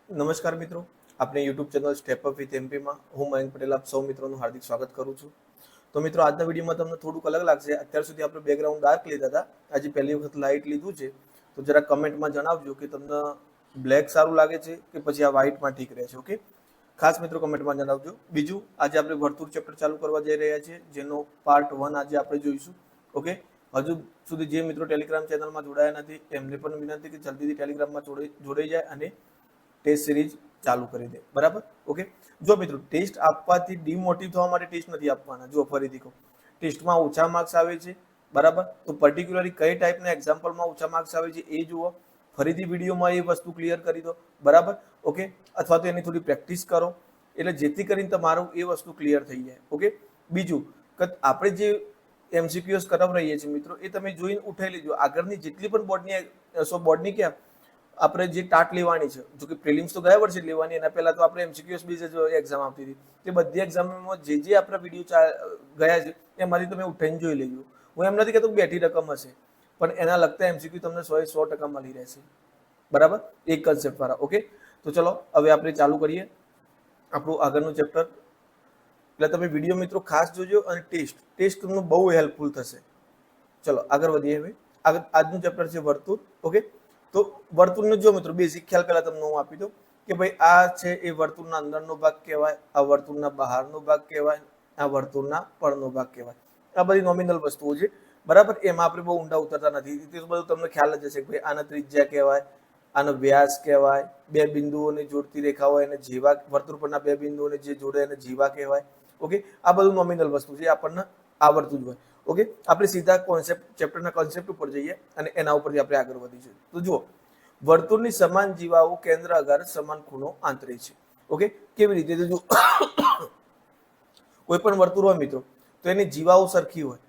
નમસ્કાર મિત્રો, આપણે YouTube channel step up with એમપીમાં હું મયંક પટેલ આપ સૌ મિત્રોનું હાર્દિક સ્વાગત કરું છું. તો મિત્રો, આજના વિડીયોમાં તમને થોડુંક અલગ લાગશે. અત્યાર સુધી આપણે બેકગ્રાઉન્ડ ડાર્ક લીધા હતા, આજે પહેલી વખત લાઇટ લીધું છે. તો જરા કમેન્ટમાં જણાવજો કે તમને બ્લેક સારું લાગે છે કે પછી આ વ્હાઇટમાં ઠીક રહે છે. ઓકે, ખાસ મિત્રો કમેન્ટમાં જણાવજો. બીજું, આજે આપણે વર્તુળ ચેપ્ટર ચાલુ કરવા જઈ રહ્યા છીએ, જેનો પાર્ટ 1 આજે આપણે જોઈશું. ઓકે, હજુ સુધી જે મિત્રો ટેલિગ્રામ ચેનલમાં જોડાયા નથી એમને પણ વિનંતી કે જલ્દીથી ટેલિગ્રામમાં જોડાઈ જાય અને ટેસ્ટ સિરીઝ ચાલુ કરી દે. બરાબર? ઓકે, જો મિત્રો, ટેસ્ટ આપવાથી ડિમોટિવ થવા માટે ટેસ્ટ નથી આપવાના. જો ફરીથી કહું, ટેસ્ટમાં ઓછા માર્ક્સ આવે છે. બરાબર? તો પર્ટિક્યુલરલી કઈ ટાઈપના એક્ઝામ્પલમાં ઓછા માર્ક્સ આવે છે એ જુઓ. ફરીથી વિડીયોમાં એ વસ્તુ ક્લિયર કરી દો. બરાબર? ઓકે, અથવા તો એની થોડી પ્રેક્ટિસ કરો, એટલે જેથી કરીને તમારું એ વસ્તુ ક્લિયર થઈ જાય. ઓકે, બીજું કે આપણે જે એમસીક્યુએસ કરાવી રહીએ છીએ મિત્રો, એ તમે જોઈને ઉઠાઈ લેજો. આગળની જેટલી પણ બોર્ડની ક્યાં આપણે જે ટાટ લેવાની છે, જો કે પ્રિલિમ્સ તો ગયા વર્ષે લેવાની, એના પહેલા તો આપણે એમસીક્યુએસ બેઝ એક્ઝામ આપતી હતી. તે બધી એક્ઝામમાં જે આપણા વિડીયો ગયા છે એમાંથી તમે ઉઠાઈને જોઈ લેજો. હું એમ નથી કહેતો બેઠી રકમ હશે, પણ એના લગતા એમસીક્યુ તમને 100% મળી રહેશે. બરાબર? એક કન્સેપ્ટ વાળા. ઓકે, તો ચલો હવે આપણે ચાલુ કરીએ આપણું આગળનું ચેપ્ટર. એટલે તમે વિડીયો મિત્રો ખાસ જોજો અને ટેસ્ટ તમને બહુ હેલ્પફુલ થશે. ચલો આગળ વધીએ. હવે આજનું ચેપ્ટર છે વર્તુળ. ઓકે, તો વર્તુળનો જો મિત્રો બેઝિક ખ્યાલ પહેલા તમને હું આપી દઉં કે ભાઈ આ છે એ વર્તુળના અંદરનો ભાગ કહેવાય, આ વર્તુળના બહારનો ભાગ કહેવાય, આ વર્તુળના પરનો ભાગ કહેવાય. આ બધી નોમિનલ વસ્તુઓ છે. બરાબર? એમાં આપણે બહુ ઊંડા ઉતરતા નથી. તે બધું તમને ખ્યાલ જ હશે કે ભાઈ આના ત્રિજ્યા કહેવાય, આનો વ્યાસ કહેવાય, બે બિંદુઓને જોડતી રેખા હોય એને જીવા, વર્તુળ પરના બે બિંદુઓને જે જોડે એને જીવા કહેવાય. ઓકે, આ બધું નોમિનલ વસ્તુ છે, આપણને આવડતું જ હોય. ઓકે, આપણે સીધા ચેપ્ટરના કોન્સેપ્ટ ઉપર જઈએ અને એના ઉપરથી આપણે આગળ વધીશું. તો જુઓ, વર્તુળની સમાન જીવાઓ કેન્દ્ર આધાર સમાન ખૂણો આંતરે છે. ઓકે, કેવી રીતે? તો જો કોઈ પણ વર્તુળ હોય મિત્રો, તો એની જીવાઓ સરખી હોય.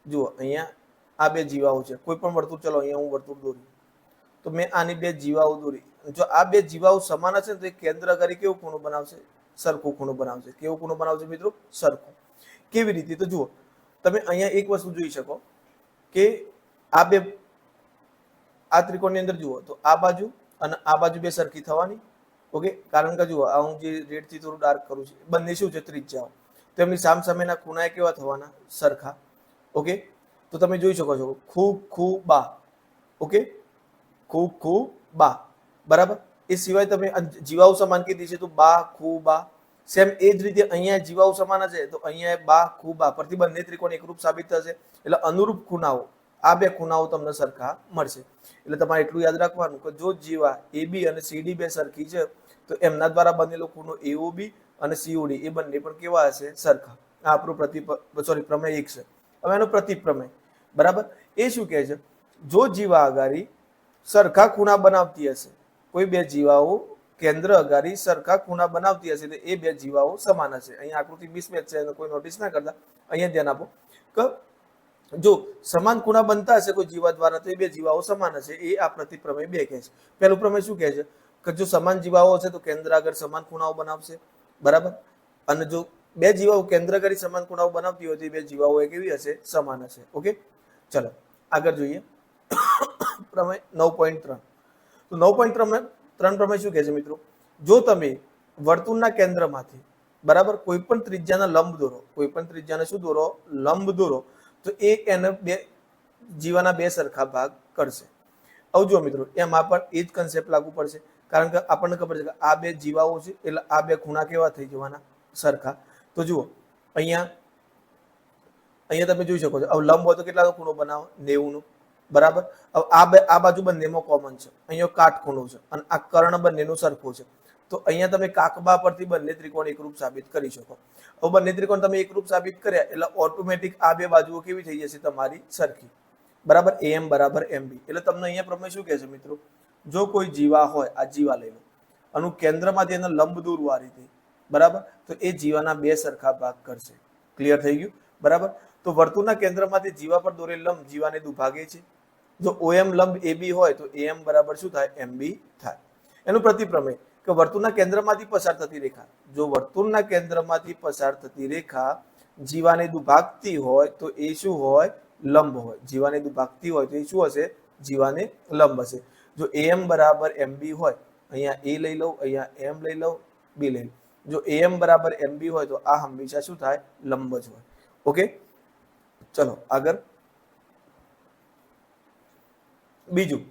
જુઓ, અહીંયા આ બે જીવાઓ છે. કોઈ પણ વર્તુળ, ચલો અહીંયા હું વર્તુળ દોરી, તો મેં આની બે જીવાઓ દોરી. જો આ બે જીવાઓ સમાન હશે ને તો એ કેન્દ્ર આધારે કેવો ખૂણો બનાવશે? સરખો ખૂણો બનાવશે. કેવો ખૂણો બનાવશે મિત્રો? સરખો. કેવી રીતે? તો જુઓ, તમે અહીંયા એક વસ્તુ જોઈ શકો કે આ ત્રિકોણની અંદર જુઓ તો આ બાજુ અને આ બાજુ બે સરખી થવાની. ઓકે, કારણ કે જુઓ, આ હું જે રેડ થી થોડું ડાર્ક કરું છું, બંને શું છે? ત્રિજ્યાઓ. તો એમની સામસામેના ખૂણા કેવા થવાના? સરખા. ઓકે, તો તમે જોઈ શકો છો ખૂબ બા. ઓકે, ખૂબ બા. બરાબર? એ સિવાય તમે જીવાઓ સમાન કીધી છે તો બા ખૂબ બા. સેમ એ જ રીતે અહીંયા જીવાઓ સમાન હશે તો અહીંયા બા ખૂબ બા પરથી બંને ત્રિકોણ એકરૂપ સાબિત થશે. એટલે અનુરૂપ ખૂણાઓ, આ બે ખૂણાઓ તમને સરખા મળશે. એટલે તમારે એટલું યાદ રાખવાનું કે જો જીવા AB અને CD બે સરખી છે તો એમના દ્વારા બનેલો ખૂણો AOB અને COD એ બંને પણ કેવા હશે? સરખા. આ આપણું પ્રમેય 1 છે. હવે એનો પ્રતિપ્રમેય. બરાબર? એ શું કહે છે? જો જીવા અગારી સરખા ખૂણા બનાવતી હશે, કોઈ બે જીવાઓ કેન્દ્ર અગારી સરખા ખૂણા બનાવતી હશે તો એ બે જીવાઓ સમાન હશે. અહીંયા આકૃતિ મિસમેચ છે, કોઈ નોટિસ ના કરતા. અહીંયા ધ્યાન આપો કે જો સમાન ખૂણા બનતા હશે કોઈ જીવા દ્વારા તો એ બે જીવાઓ સમાન હશે. એ આ પ્રતિપ્રમેય 2 કહે છે. પહેલું પ્રમેય શું કહે છે? કે જો સમાન જીવાઓ હશે તો કેન્દ્ર આગળ સમાન ખૂણાઓ બનાવશે. બરાબર? અને જો બે જીવાઓ કેન્દ્ર આગળ સમાન ખૂણાઓ બનાવતી હોય તો એ બે જીવાઓ એ કેવી હશે? સમાન હશે. ઓકે, ચલો આગળ જોઈએ. પ્રમેય 9.3. તો 9.3 પ્રમેય શું કહે છે મિત્રો? જો તમે વર્તુળના કેન્દ્રમાંથી, બરાબર, કોઈ પણ ત્રિજ્યાના લંબ દોરો, કોઈ પણ ત્રિજ્યાને શું દોરો? લંબ દોરો, તો એ એને બે જીવાના બે સરખા ભાગ કરશે. હવે જુઓ મિત્રો, એમાં પણ એ જ કન્સેપ્ટ લાગુ પડશે, કારણ કે આપણને ખબર છે કે આ બે જીવાઓ છે એટલે આ બે ખૂણા કેવા થઈ જવાના? સરખા. તો જુઓ, અહીંયા તમે જોઈ શકો છો. હવે લંબ હોય તો કેટલાનો ખૂણો બનાવો? 90 નો. બરાબર? હવે આ બાજુ બંનેમાં કોમન છે. અહીંયા કાટખૂણો છે અને આ કર્ણ બંનેનું સરખું છે. તો અહીંયા તમે કાકબા પરથી બંને ત્રિકોણ એકરૂપ સાબિત કરી શકો. હવે બંને ત્રિકોણ તમે એકરૂપ સાબિત કર્યા એટલે ઓટોમેટિક આ બે બાજુઓ કેવી થઈ જશે? તમારી સરખી. બરાબર? AM બરાબર MB. એટલે તમને અહીંયા પ્રમેય શું કહે છે મિત્રો? જો કોઈ જીવા હોય, આ જીવા લઈ લો, અને કેન્દ્રમાંથી એનો લંબ દોરવું આ રીતે, બરાબર, તો એ જીવાના બે સરખા ભાગ કરશે. ક્લિયર થઈ ગયું? બરાબર? તો વર્તુળના કેન્દ્રમાંથી જીવા પર દોરેલ લંબ જીવાને દુભાગે છે. જો OM લંબ AB હોય તો AM બરાબર શું થાય? MB થાય. એનું પ્રતિપ્રમેય કે વર્તુળના કેન્દ્રમાંથી પસાર થતી રેખા, જો વર્તુળના કેન્દ્રમાંથી પસાર થતી રેખા જીવાને દુભાગતી હોય તો એ શું હોય? લંબ હોય. જીવાને દુભાગતી હોય તો એ શું હશે? જીવાને લંબ હશે. જો AM બરાબર MB હોય અહીંયા એ લઈ લઉં, અહીંયા એમ લઈ લઉં, બી લઈ લઉં. જો એમ બરાબર એમ બી હોય તો આ હંમેશા શું થાય? લંબ જ હોય. ઓકે, ચલો આગળ. બીજું,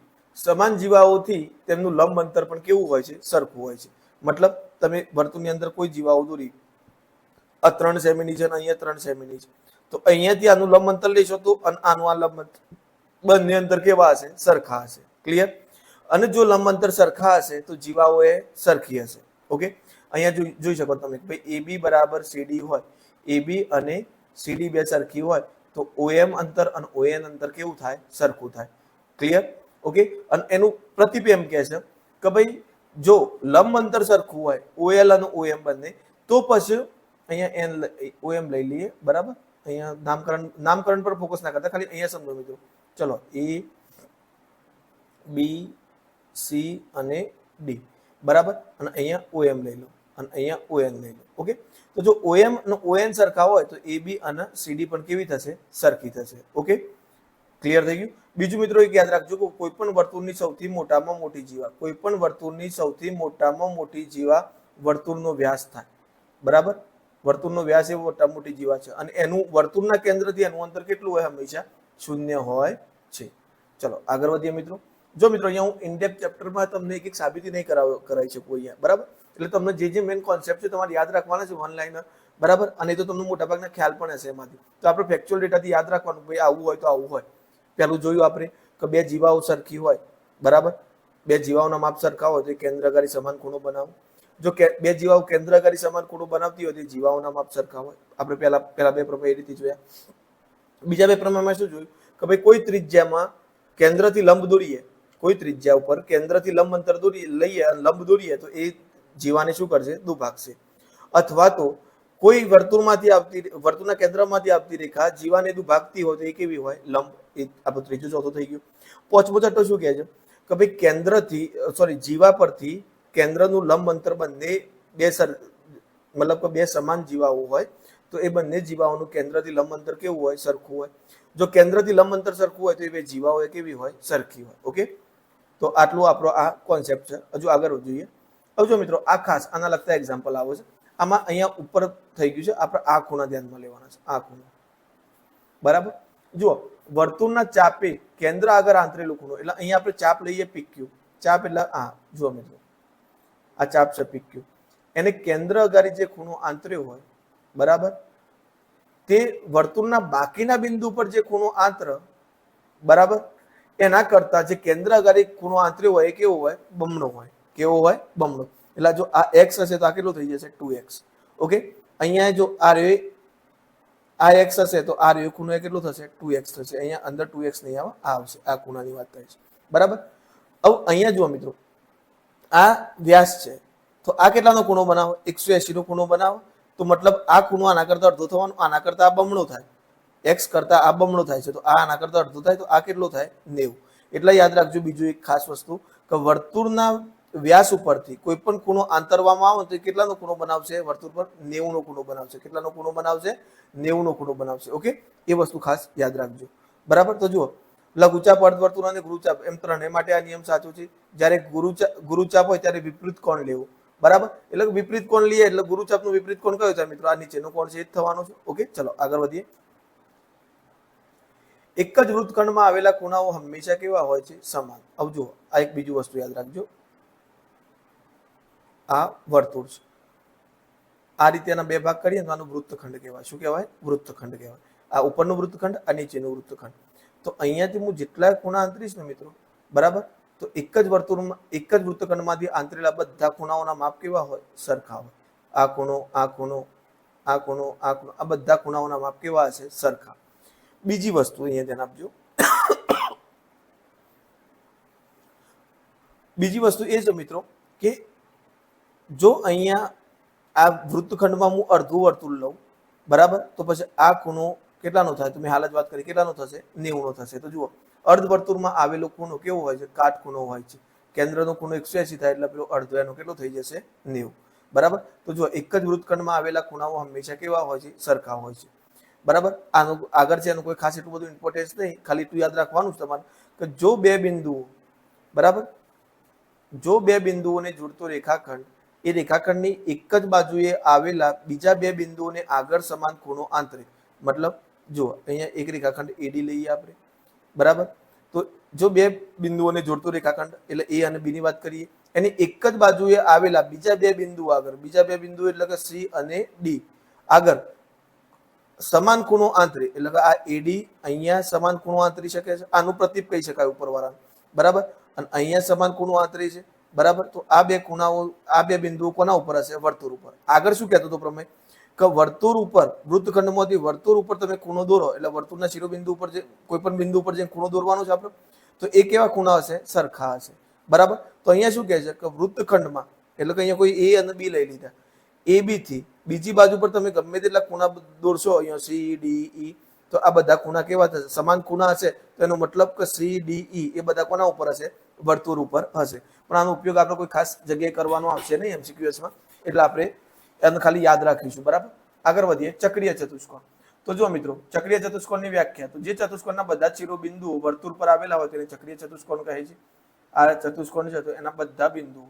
સમાન જીવાઓથી તેમનું લંબ અંતર પણ કેવું હોય છે? સરખું હોય છે. મતલબ તમે વર્તુળની અંદર કોઈ જીવાઓ દોરી, આ 3 સેમીની છે અને અહીંયા 3 સેમીની છે, તો અહીંયાથી આનું લંબ અંતર લેશો તો આનું આ લંબ અંતર, બંને અંતર કેવા હશે? સરખા હશે. ક્લિયર? અને જો લંબ અંતર સરખા હશે તો જીવાઓ એ સરખી હશે. ઓકે, અહીંયા જોઈ શકો તમે કે ભાઈ AB બરાબર CD હોય, AB અને CD બે સરખી હોય તો OM અંતર અને ON અંતર કેવું થાય? સરખું થાય. ક્લિયર? ઓકે, અને એનું પ્રતિપ એમ કહે છે કે ભાઈ જો લંબ અંતર સરખું હોય OL અને OM બંને, તો પછી અહીંયા OM લઈ લઈએ. બરાબર, અહીંયા નામકરણ પર ફોકસ ના કરતા, ખાલી અહીંયા સમજો મિત્રો. ચલો, A B C અને D, બરાબર, અને અહીંયા OM લઈ લો અને અહીંયા ON લઈ લો. ઓકે, તો જો OM અને ON સરખા હોય તો AB અને CD પણ કેવી થશે? સરખી થશે. ઓકે, ક્લિયર થઈ ગયું? બીજું મિત્રો એક યાદ રાખજો કે કોઈ પણ વર્તુળની સૌથી મોટામાં મોટી જીવા, કોઈ પણ વર્તુળની સૌથી મોટામાં મોટી જીવા વર્તુળનો વ્યાસ થાય. બરાબર, વર્તુળનો વ્યાસ એ મોટામાં મોટી જીવા છે અને એનું વર્તુળના કેન્દ્રથી એનું અંતર કેટલું હોય? હંમેશા 0 હોય છે. ચલો આગળ વધીએ મિત્રો. જો મિત્રો અહીંયા હું ઇનડેપ્થ ચેપ્ટરમાં તમને એક સાબિતી નહીં કરાવી શકું અહીંયા. બરાબર, એટલે તમને જે મેઇન કોન્સેપ્ટ છે તમારે યાદ રાખવાના છે વન લાઇનર. બરાબર, અને તો તમને મોટાભાગના ખ્યાલ પણ હશે એમાંથી. તો આપણે ફેક્ચ્યુઅલ ડેટાથી યાદ રાખવાનું, ભાઈ આવું હોય તો આવું હોય. પેલું જોયું આપણે કે બે જીવાઓ સરખી હોય. બરાબર, બે જીવાઓના માપ સરખા હોય તો કેન્દ્રગારી સમાન ખૂણો બનાવો. જો બે જીવાઓ કેન્દ્રગારી સમાન ખૂણો બનાવતી હોય તો જીવાઓના માપ સરખા હોય. આપણે પહેલા બે પ્રમેય એ રીતે જોયા. બીજા બે પ્રમેયમાં શું જોયું કે ભાઈ કોઈ ત્રિજ્યામાં કેન્દ્રથી લંબ દોરીએ, કોઈ ત્રિજ્યા ઉપર કેન્દ્રથી લંબ અંતર લઈએ અને લંબ દોરીએ તો એ જીવાને શું કરશે? દુભાગશે. અથવા તો કોઈ વર્તુળના કેન્દ્રમાંથી આવતી રેખા જીવાને દુભાગતી હોય તો એ કેવી હોય? લંબ. એ આપણું ત્રીજું ચોથું થઈ ગયું. પાંચમું છઠ્ઠું શું કહે છે કે ભાઈ જીવા પરથી કેન્દ્રનું લંબ અંતર બંને મતલબ કે બે સમાન જીવાઓ હોય તો એ બંને જીવાઓનું કેન્દ્રથી લંબ અંતર કેવું હોય? સરખું હોય. જો કેન્દ્રથી લંબ અંતર સરખું હોય તો એ બે જીવાઓ કેવી હોય? સરખી હોય. ઓકે, તો આટલું આપણો આ કોન્સેપ્ટ છે. હજુ આગળ જોઈએ. હવે જો મિત્રો આ ખાસ આના લગતા એક્ઝામ્પલ આવે છે. આમાં અહીંયા ઉપર થઈ ગયું છે, આપણે આ ખૂણા ધ્યાનમાં લેવાના છે. આ ખૂણો બરાબર. જુઓ, વર્તુળના ચાપે કેન્દ્ર આગળ આંતરેલું ખૂણો, એટલે અહીંયા આપણે ચાપ લઈએ PQ. ચાપ એટલે જુઓ મિત્રો, આ ચાપ છે PQ. એને કેન્દ્ર અગાડી જે ખૂણો આંતર્યો હોય, બરાબર, તે વર્તુળના બાકીના બિંદુ પર જે ખૂણો આંતર, બરાબર, એના કરતા જે કેન્દ્ર અગાડી ખૂણો આંતર્યો હોય એ કેવો હોય? બમણો હોય. કેવો હોય? બમણો. એટલે જો આ x હશે તો આ કેટલું થઈ જશે? 2x. ઓકે, અહીંયા જો આ x હશે તો આ ખૂણો કેટલો થશે? 2x થશે. અહીંયા અંદર 2x નહીં આવે, આ આવશે. આ ખૂણાની વાત થાય છે. બરાબર. હવે અહીંયા જુઓ મિત્રો, આ વ્યાસ છે તો આ કેટલાનો ખૂણો બનાવો? 180 નો ખૂણો બનાવો. તો મતલબ આ ખૂણો આના કરતા અડધો થવાનો, આના કરતા આ બમણો થાય. x કરતા આ બમણો થાય છે તો આ આના કરતા અડધો થાય તો આ કેટલો થાય? 90. એટલે યાદ રાખજો બીજું એક ખાસ વસ્તુ કે વર્તુળના વ્યાસ ઉપરથી કોઈ પણ ખૂણો આંતરવામાં આવે તો કેટલાનો ખૂણો બનાવશે? વર્તુળ પર 90 નો ખૂણો બનાવશે. કેટલાનો ખૂણો બનાવશે? 90 નો ખૂણો બનાવશે. ઓકે, એ વસ્તુ ખાસ યાદ રાખજો. બરાબર. તો જુઓ, લઘુચાપ, અર્ધવર્તુળ અને ગુરુચાપ એમ ત્રણેય માટે આ નિયમ સાચો છે. જ્યારે ગુરુચાપ હોય ત્યારે વિપરીત કોણ લેવું. બરાબર, એટલે વિપરીત કોણ લઈએ એટલે ગુરુચાપનું વિપરીત કોણ કયો થાય મિત્રો? આ નીચેનો કોણ છે એ જ થવાનો છે. ઓકે, ચલો આગળ વધીએ. એક જ વૃત્તખંડમાં આવેલા ખૂણાઓ હંમેશા કેવા હોય છે? સમાન. હવે જુઓ, આ એક બીજું વસ્તુ યાદ રાખજો. આ વર્તુળ છે, આ રીતે એના બે ભાગ કરીએ તો આનું વૃત્તખંડ કહેવાય. શું કહેવાય? વૃત્તખંડ કહેવાય. આ ઉપરનું વૃત્તખંડ, આ નીચેનું વૃત્તખંડ. તો અહીંયાથી હું જેટલા ખૂણા આંતરીશ ને મિત્રો, બરાબર, તો એક જ વૃત્તખંડમાંથી આંતરેલા બધા ખૂણાઓના માપ કેવા હોય? સરખા હોય. આ ખૂણો, આ ખૂણો, આ ખૂણો, આ ખૂણો, આ બધા ખૂણાઓના માપ કેવા હશે? સરખા. બીજી વસ્તુ અહીંયા ધ્યાન આપજો. બીજી વસ્તુ એ છે મિત્રો કે જો અહીંયા આ વૃત્તખંડમાં હું અડધું વર્તુળ લઉં, બરાબર, તો પછી આ ખૂણો કેટલાનો થાય? તો મેં હાલ જ વાત કરી, કેટલાનો થશે? 90 નો થશે. તો જુઓ, અર્ધવર્તુળમાં આવેલો ખૂણો કેવો હોય છે? કાટખૂણો હોય છે. કેન્દ્રનો ખૂણો 180 થાય એટલે પેલો અડધો એનો કેટલો થઈ જશે? 90. બરાબર. તો જુઓ, એક જ વૃત્તખંડમાં આવેલા ખૂણાઓ હંમેશા કેવા હોય છે? સરખા હોય છે. બરાબર. આનું આગળ છે, એનું કોઈ ખાસ એટલું બધું ઇમ્પોર્ટન્સ નહીં, ખાલી એટલું યાદ રાખવાનું છે તમારે કે જો બે બિંદુઓ, બરાબર, જો બે બિંદુઓને જોડતો રેખાખંડ એ રેખાખંડની એક જ બાજુએ આવેલા બીજા બે બિંદુઓને આગળ સમાન ખૂણો આંતરે, મતલબ જો અહીંયા એક રેખાખંડ એડી લઈએ આપણે, બરાબર. તો જો બે બિંદુઓને જોડતો રેખાખંડ એટલે એ અને બી ની વાત કરીએ, એની એક જ બાજુએ આવેલા બીજા બે બિંદુ આગળ, બીજા બે બિંદુ એટલે કે સી અને ડી આગળ સમાન ખૂણો આંતરે, એટલે કે આ એડી અહીંયા સમાન ખૂણો આંતરી શકે છે, આનું પ્રતીપ કહી શકાય ઉપરવાળાનું, બરાબર. અને અહીંયા સમાન ખૂણો આંતરી છે, બરાબર. તો આ બે ખૂણાઓ, આ બે બિંદુઓ કોના ઉપર હશે? વર્તુળ ઉપર. આગળ શું કહેતો હતો પ્રમેય કે વર્તુળ ઉપર, વૃત્તખંડમાંથી વર્તુળ ઉપર તમે ખૂણો દોરો એટલે વર્તુળના શિરોબિંદુ ઉપર જે કોઈ પણ બિંદુ ઉપર જે ખૂણો દોરવાનો છે આપણે, તો એ કેવા ખૂણા હશે? સરખા હશે, બરાબર. તો અહીંયા શું કહે છે કે વૃત્તખંડમાં, એટલે કે અહીંયા કોઈ એ અને બી લઈ લીધા, એ બી થી બીજી બાજુ પર તમે ગમે તેટલા ખૂણા દોરશો, અહીંયા સી ડી ઈ, તો આ બધા ખૂણા કેવા થશે? સમાન ખૂણા હશે. તો એનો મતલબ કે સી ડી ઈ એ બધા કોના ઉપર હશે? વર્તુળ ઉપર હશે. પણ આનો ઉપયોગ આપણે કોઈ ખાસ જગ્યાએ કરવાનો આવશે નહીં એમસીક્યુએસમાં, એટલે આપણે એને ખાલી યાદ રાખીશું, બરાબર. આગળ વધીએ. ચક્રીય ચતુષ્કોણ. તો જો મિત્રો, ચક્રીય ચતુષ્કોણની વ્યાખ્યા, તો જે ચતુષ્કોણના બધા જ શિરોબિંદુઓ વર્તુળ પર આવેલા હોય તેને ચક્રીય ચતુષ્કોણ કહે છે. આ ચતુષ્કોણ છે તો એના બધા બિંદુઓ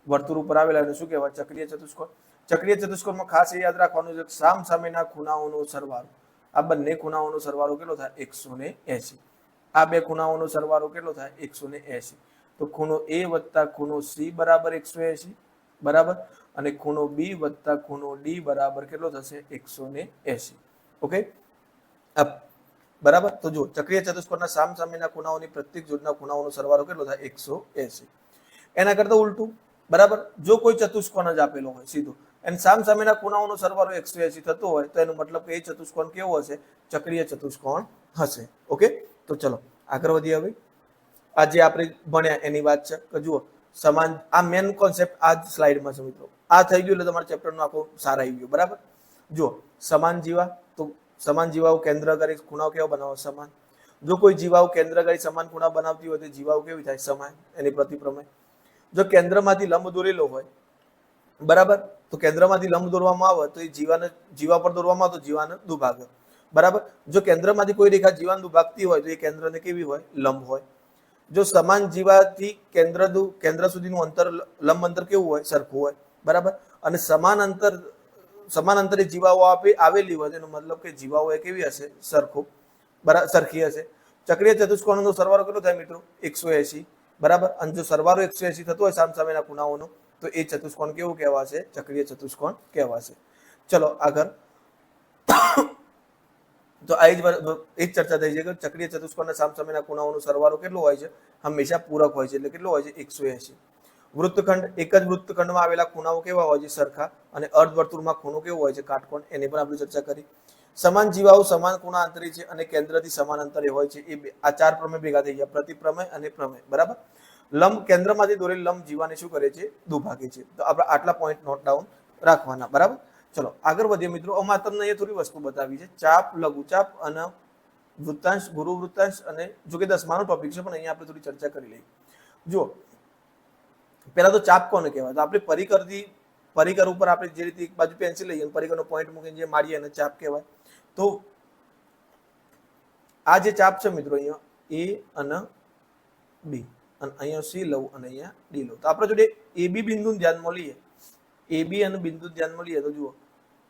વર્તુળ ઉપર આવેલા એને શું કહેવાય? ચક્રીય ચતુષ્કોણ. ચક્રીય ચતુષ્કોણમાં ખાસ એ યાદ રાખવાનું છે સામ સામેના ખૂણાઓનો સરવાળો. આ બંને ખૂણાઓનો સરવાળો કેટલો થાય? 180. આ બે ખૂણાઓનો સરવાળો કેટલો થાય? 180. તો ખૂણો એ વત્તા ખૂણો સી બરાબર 180, બરાબર. અને ખૂણો બી વત્તા ખૂણો ડી બરાબર કેટલો થશે? 180. ઓકે, બરાબર. તો જો ચક્રીય ચતુષ્કોણના સામ સામેના ખૂણાઓની પ્રત્યેક જોડના ખૂણાઓનો સરવાળો કેટલો થાય? 180. એના કરતા ઉલટું, બરાબર. જો કોઈ ચતુષ્કોણ જ આપેલો હોય સીધો, અને સામ સામેના ખૂણાઓનો સરવાળો 180 થતો હોય, તો એનો મતલબ કે એ ચતુષ્કોણ કેવો હશે? ચક્રીય ચતુષ્કોણ હશે. ઓકે, તો ચલો આગળ વધીએ. હવે આજે આપણે ભણ્યા એની વાત છે કે જુઓ સમાન, આ મેન કોન્સેપ્ટ આ જ સ્લાઇડમાં છે મિત્રો. આ થઈ ગયું એટલે તમારા ચેપ્ટરનો આખો સાર આવી ગયો, બરાબર. જુઓ સમાન જીવા, તો સમાન જીવાઓ કેન્દ્રગારી ખૂણાઓ કેવા બનાવો? સમાન. જો કોઈ જીવાઓ કેન્દ્રગારી સમાન ખૂણા બનાવતી હોય તો જીવાઓ કેવી થાય? સમાન. એની પ્રતિપ્રમેય. જો કેન્દ્રમાંથી લંબ દોરેલો હોય, બરાબર, તો કેન્દ્રમાંથી લંબ દોરવામાં આવે તો એ જીવા પર દોરવામાં આવે તો જીવાને દુભાગે, બરાબર. જો કેન્દ્રમાંથી કોઈ રેખા જીવાને દુભાગતી હોય તો એ કેન્દ્રને કેવી હોય? લંબ હોય. જો સમાન જીવાથી કેન્દ્ર સુધીનું અંતર, લંબ અંતર કેવું હોય? સરખું હોય, બરાબર. અને સમાન અંતરે જીવાઓ આવેલી હોય એનો મતલબ કે જીવાઓ એ કેવી હશે? સરખી હશે. ચક્રીય ચતુષ્કોણનો સરવાળો કેટલો થાય મિત્રો? 180, બરાબર. અને જો સરવાળો 180 થતો હોય સામસામેના ખૂણાઓનો, તો એ ચતુષ્કોણ કેવું કહેવાશે? ચક્રીય ચતુષ્કોણ કહેવાશે. ચલો આગળ. તો આ જ ચર્ચા થઈ છે કે ચક્રીય ચતુષ્કોણના સામસામેના ખૂણાઓનો સરવાળો કેટલો હોય છે? હંમેશા પૂરક હોય છે. એટલે કેટલો હોય છે? 180. વૃત્તખંડ, એક જ વૃત્તખંડમાં આવેલા ખૂણાઓ કેવા હોય છે? સરખા. અને અર્ધવર્તુળમાં ખૂણો કેવો હોય છે? કાટકોણ. એની પણ આપણે ચર્ચા કરી. સમાન જીવાઓ સમાન ખૂણા આંતરે છે અને કેન્દ્રથી સમાન અંતરે હોય છે. આ ચાર પ્રમેય ભેગા થઈ ગયા, પ્રતિપ્રમેય અને પ્રમેય, બરાબર. લંબ, કેન્દ્રમાંથી દોરેલ લંબ જીવાને શું કરે છે? દુભાગે છે. તો આપણે આટલા પોઈન્ટ નોટ ડાઉન રાખવાના, બરાબર. ચલો આગળ વધીએ મિત્રો. આમાં તમને અહીંયા થોડી વસ્તુ બતાવી છે. ચાપ, લઘુચાપ અને વૃત્તાંશ, ગુરુ વૃત્તાંશ, અને જો કે 10માનો ટોપિક છે પણ અહીંયા આપણે થોડી ચર્ચા કરી લઈએ. જો પહેલા તો ચાપ કોને કહેવાય? તો આપણે પરિકર ઉપર આપણે જે રીતે એક બાજુ પેન્સિલ લઈએ, પરિકરનો પોઈન્ટ મૂકીને જે મારીએ એને ચાપ કહેવાય. તો આ જે ચાપ છે મિત્રો, અહીંયા એ અને બી, અને અહીંયા સી લઉં અને અહીંયા ડી લઉં, તો આપણે જોડે એ બી બિંદુ ધ્યાનમાં લઈએ, એ બી અને બિંદુ ધ્યાનમાં લઈએ તો જુઓ